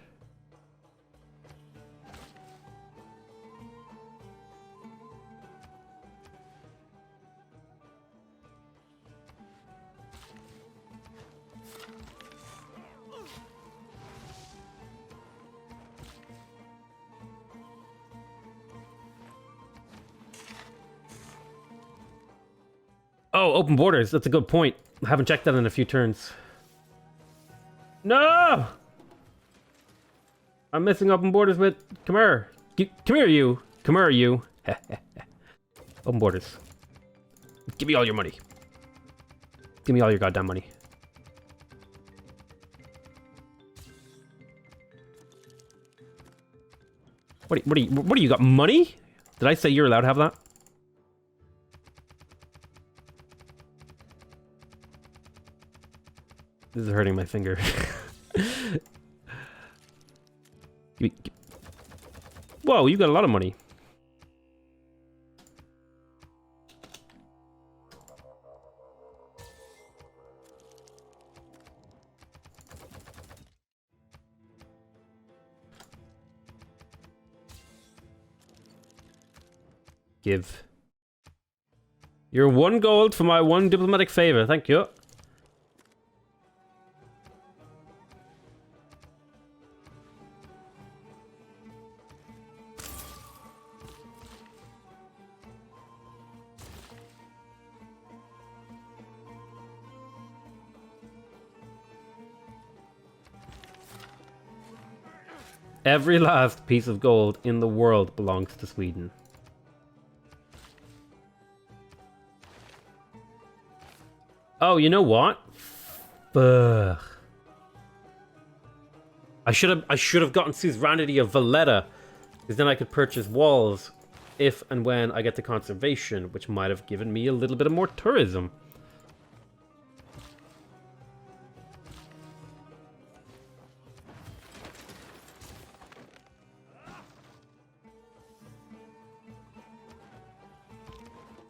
Oh, open borders. That's a good point. I haven't checked that in a few turns. No! I'm missing open borders with... Come here. Come here, you. Come here, you. Open borders. Give me all your money. Give me all your goddamn money. What do you got? Money? Did I say you're allowed to have that? This is hurting my finger. Whoa, you got a lot of money. Give. You're 1 gold for my 1 diplomatic favor. Thank you. Every last piece of gold in the world belongs to Sweden. Oh, you know what? Ugh. I should have gotten suzerainty of Valletta, because then I could purchase walls if and when I get the conservation, which might have given me a little bit of more tourism.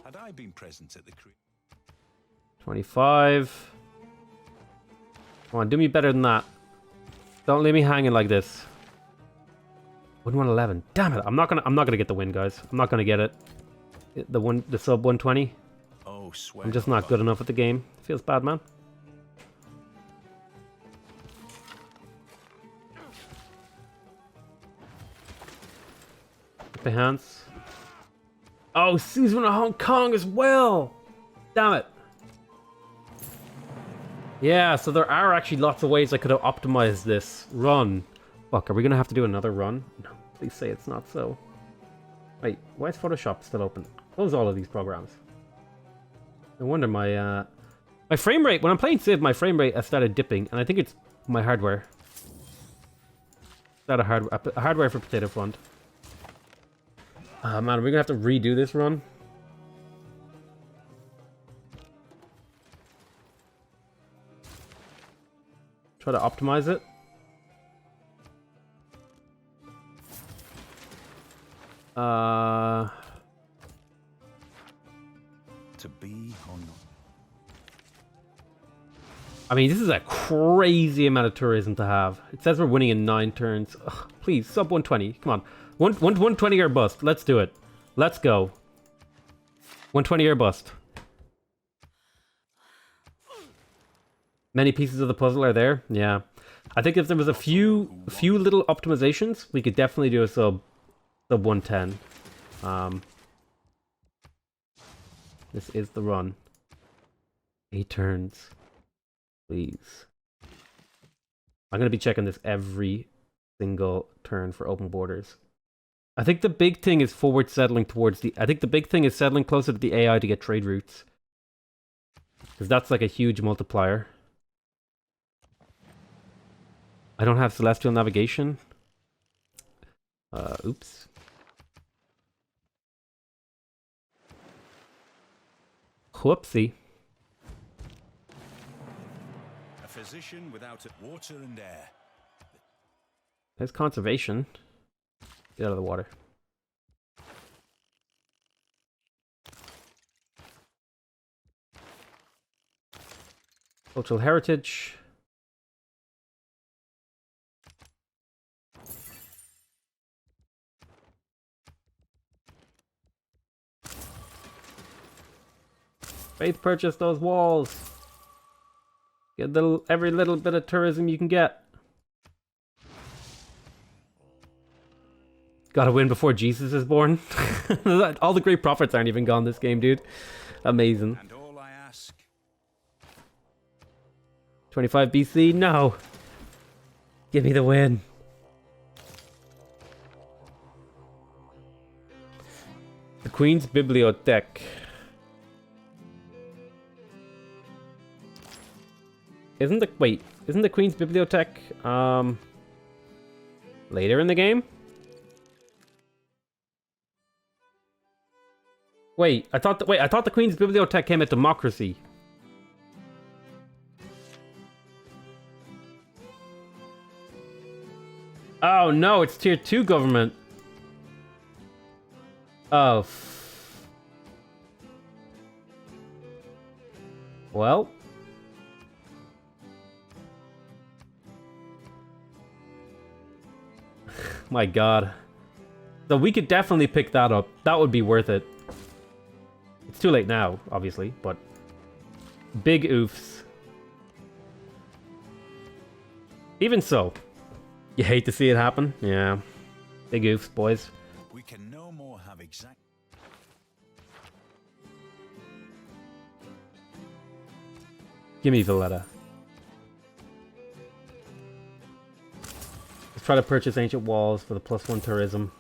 Had I been present at the 25. Come on, do me better than that. Don't leave me hanging like this. 111. Damn it! I'm not gonna get the win, guys. I'm not gonna get it. The sub 120. Oh, swear. I'm just not good enough at the game. Feels bad, man. The hands. Oh, Susan of Hong Kong as well. Damn it. Yeah, so there are actually lots of ways I could have optimized this run. Fuck, are we gonna have to do another run? No, please say it's not so. Wait, why is Photoshop still open? Close all of these programs. No wonder my frame rate, when I'm playing Civ, my frame rate has started dipping, and I think it's my hardware. Is that a hardware for Potato Fund? Man, are we gonna have to redo this run? Try to optimize it. To be or not. I mean, this is a crazy amount of tourism to have. It says we're winning in 9 turns. Ugh, please, sub 120. Come on. 120 or bust. Let's do it. Let's go. 120 or bust. Many pieces of the puzzle are there. Yeah. I think if there was a few little optimizations, we could definitely do a sub 110. This is the run. 8 turns. Please. I'm going to be checking this every single turn for open borders. I think the big thing is forward settling towards the... I think the big thing is settling closer to the AI to get trade routes. Because that's like a huge multiplier. I don't have celestial navigation. Oops. Whoopsie. A physician without water and air. There's conservation. Get out of the water. Cultural heritage. Faith, purchase those walls. Get every little bit of tourism you can get. Gotta win before Jesus is born. All the great prophets aren't even gone this game, dude. Amazing. And all I 25 BC? No. Give me the win. The Queen's Bibliothèque. Isn't the Queen's Bibliothèque later in the game? I thought the Queen's Bibliothèque came at democracy. Oh no, it's tier 2 government. Oh. Well. My god. So we could definitely pick that up. That would be worth it. It's too late now, obviously, but big oofs. Even so, you hate to see it happen. Yeah. Big oofs, boys. We can no more have exact. Give me Valletta. Let's try to purchase ancient walls for the +1 tourism.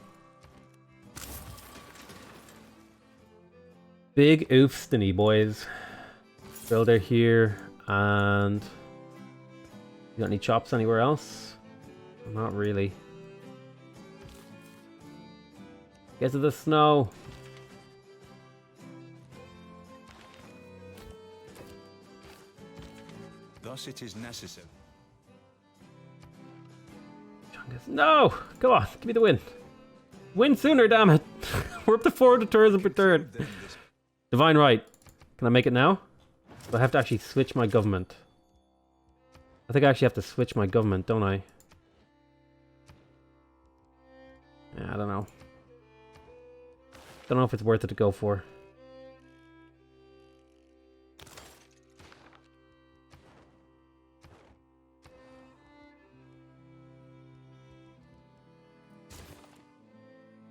Big oofstony, boys. Builder here, and you got any chops anywhere else? Not really. Get to the snow. Thus it is necessary. No! Come on, give me the win. Win sooner, damn it. We're up to 400 tourism per turn. Divine right. Can I make it now? Do I have to actually switch my government? I think I actually have to switch my government, don't I? Yeah, I don't know. Don't know if it's worth it to go for.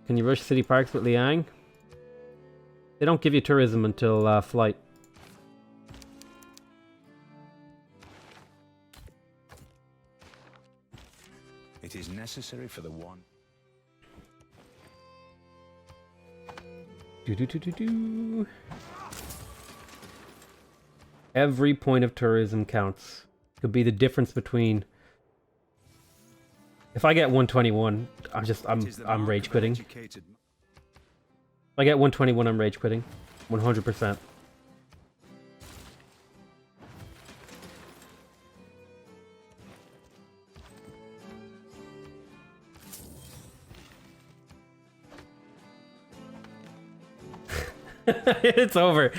Can you rush city parks with Liang? They don't give you tourism until flight. It is necessary for the one. Do. Every point of tourism counts. Could be the difference between. If I get 121, I'm rage quitting. If I get 121, I'm rage quitting. 100%. It's over.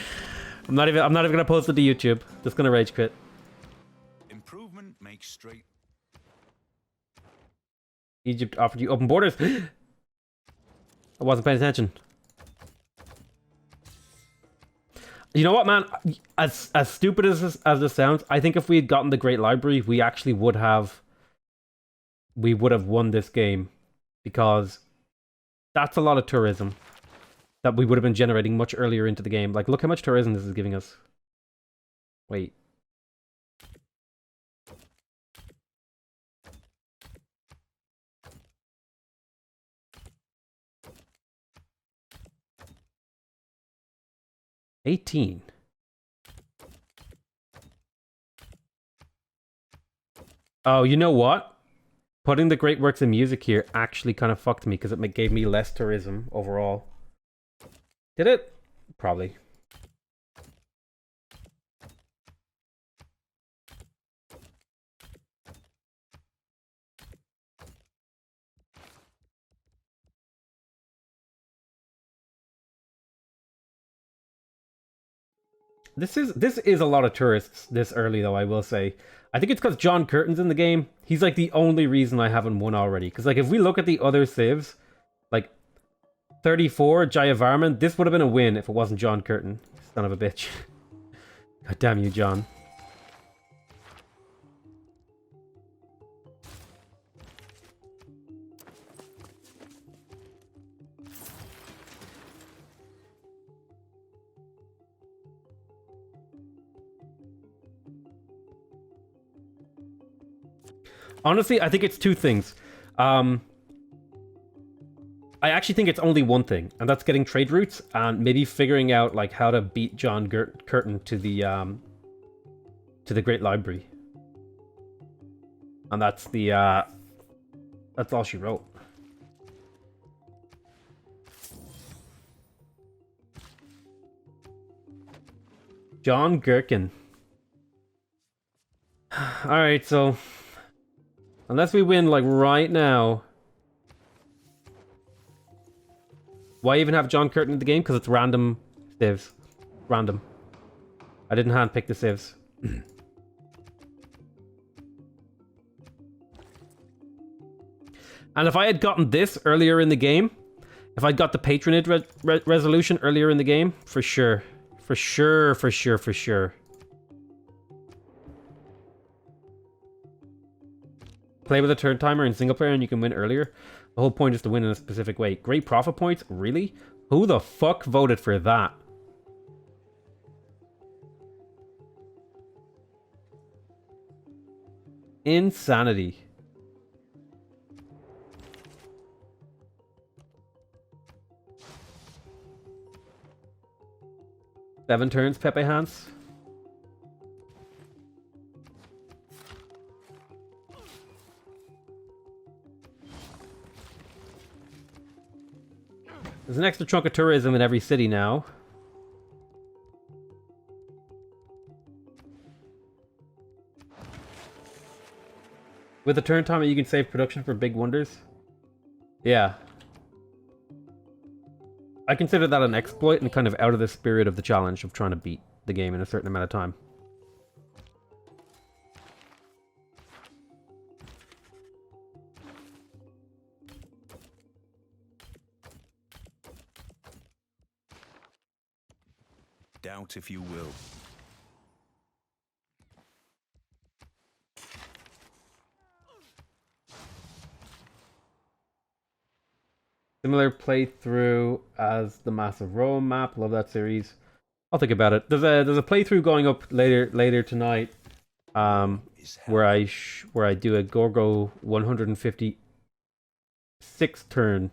I'm not even gonna post it to YouTube. Just gonna rage quit. Improvement makes straight. Egypt offered you open borders. I wasn't paying attention. You know what, man? As stupid as this sounds, I think if we had gotten the Great Library, we actually would have won this game, because that's a lot of tourism that we would have been generating much earlier into the game. Like, look how much tourism this is giving us. Wait. $18. Oh, you know what? Putting the Great Works of Music here actually kind of fucked me, because it gave me less tourism overall. Did it? Probably. This is a lot of tourists this early, though, I will say. I think it's because John Curtin's in the game. He's like the only reason I haven't won already. Because like if we look at the other civs, like 34 Jayavarman, this would have been a win if it wasn't John Curtin. Son of a bitch. God damn you, John. Honestly, I think it's two things. I actually think it's only one thing, and that's getting trade routes and maybe figuring out like how to beat John Curtin to the Great Library. And that's all she wrote. John Gherkin. Alright, so unless we win like right now. Why even have John Curtin in the game? Because it's random civs. Random. I didn't handpick the civs. And if I had gotten this earlier in the game, if I'd got the patronage resolution earlier in the game, for sure. For sure, for sure, for sure. Play with a turn timer in single player and you can win earlier. The whole point is to win in a specific way. Great profit points? Really? Who the fuck voted for that? Insanity. Seven turns, Pepe Hans. There's an extra chunk of tourism in every city now. With the turn timer, you can save production for big wonders. Yeah. I consider that an exploit and kind of out of the spirit of the challenge of trying to beat the game in a certain amount of time. Doubt if you will. Similar playthrough as the Massive Rome map. Love that series. I'll think about it. There's a playthrough going up later tonight, where I do a Gorgo 156 turn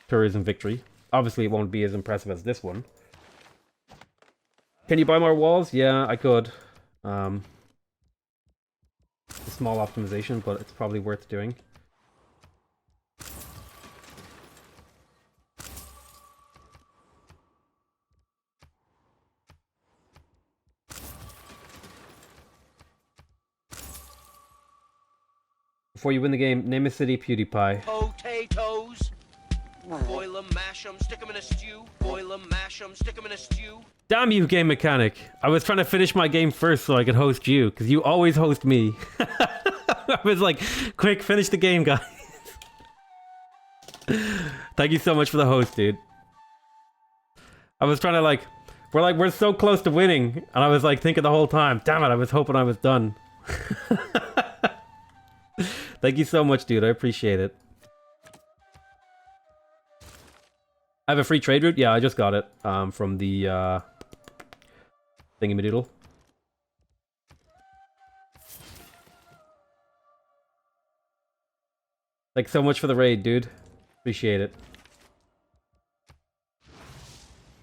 tourism victory. Obviously, it won't be as impressive as this one. Can you buy more walls? Yeah, I could. A small optimization, but it's probably worth doing. Before you win the game, name a city, PewDiePie. Potatoes. Boil them, mash them, stick them in a stew. Boil them, mash them, stick them in a stew. Damn you, game mechanic. I was trying to finish my game first so I could host you, because you always host me. I was like, quick, finish the game, guys. Thank you so much for the host, dude. I was trying to we're so close to winning, and I was like thinking the whole time, damn it, I was hoping I was done. Thank you so much, dude. I appreciate it. I have a free trade route? Yeah, I just got it from the thingamadoodle. Thanks so much for the raid, dude. Appreciate it.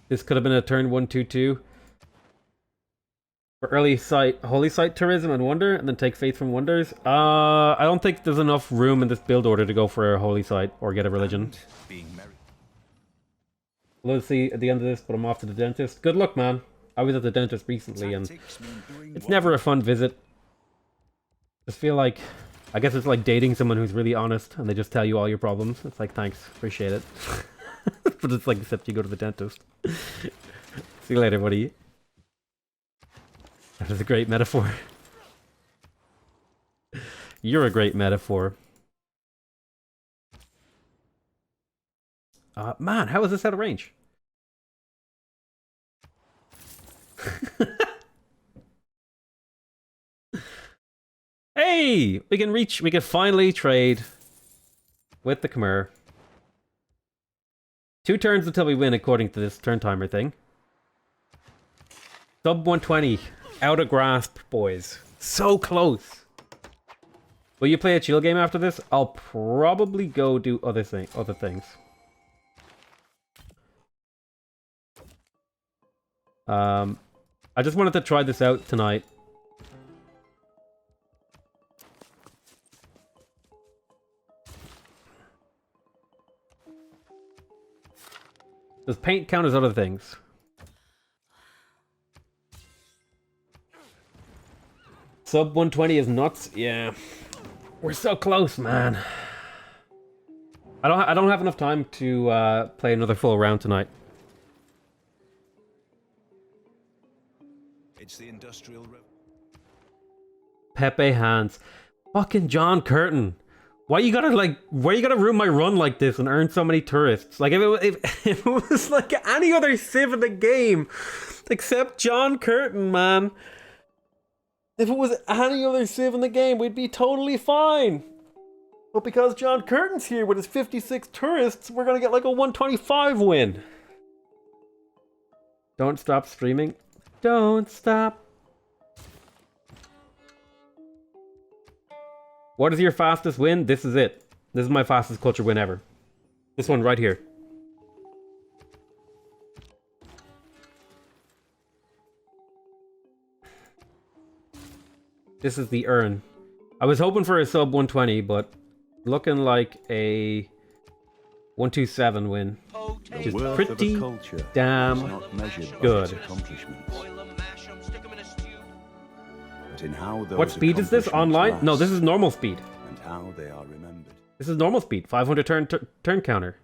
This could have been a turn 1-2-2. For early holy site tourism and wonder, and then take faith from wonders. I don't think there's enough room in this build order to go for a holy site or get a religion. Being merry. Let's see at the end of this, but I'm off to the dentist. Good luck, man. I was at the dentist recently, and it's never a fun visit. Just feel like, I guess it's like dating someone who's really honest, and they just tell you all your problems. It's like, thanks, appreciate it. But it's like, except you go to the dentist. See you later, buddy. That is a great metaphor. You're a great metaphor. Man, how is this out of range? Hey! We can finally trade with the Khmer. 2 turns until we win, according to this turn timer thing. Sub 120. Out of grasp, boys. So close. Will you play a chill game after this? I'll probably go do other things. I just wanted to try this out tonight. Does paint count as other things? Sub 120 is nuts. Yeah, we're so close, man. I don't have enough time to play another full round tonight. It's the industrial. Pepe Hands, fucking John Curtin. Why you gotta ruin my run like this and earn so many tourists? Like if it was like any other civ in the game, except John Curtin, man. If it was any other civ in the game, we'd be totally fine. But because John Curtin's here with his 56 tourists, we're gonna get like a 125 win. Don't stop streaming. Don't stop. What is your fastest win? This is it. This is my fastest culture win ever. This one right here. This is the urn. I was hoping for a sub 120, but looking like a 127 win. Which is pretty damn good. What speed is this online? No, this is normal speed. And how they are remembered. This is normal speed. 500 turn counter.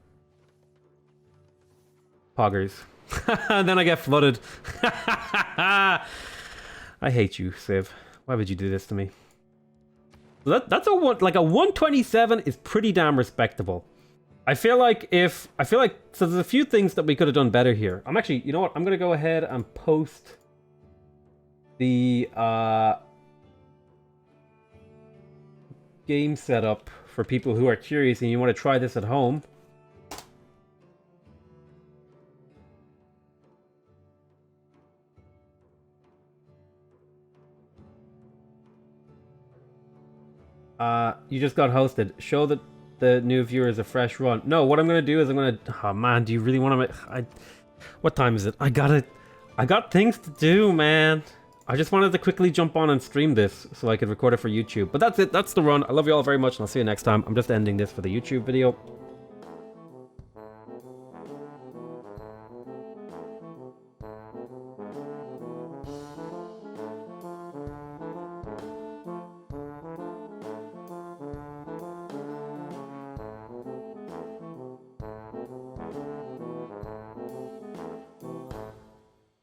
Poggers. And then I get flooded. I hate you, Civ. Why would you do this to me? That's a 127 is pretty damn respectable. I feel like so there's a few things that we could have done better here. I'm actually, you know what? I'm gonna go ahead and post the game setup for people who are curious and you want to try this at home. You just got hosted. Show the new viewers a fresh run. No, what I'm gonna do is I'm gonna. Oh man, do you really want to? What time is it? I got things to do, man. I just wanted to quickly jump on and stream this so I could record it for YouTube. But that's it. That's the run. I love you all very much, and I'll see you next time. I'm just ending this for the YouTube video.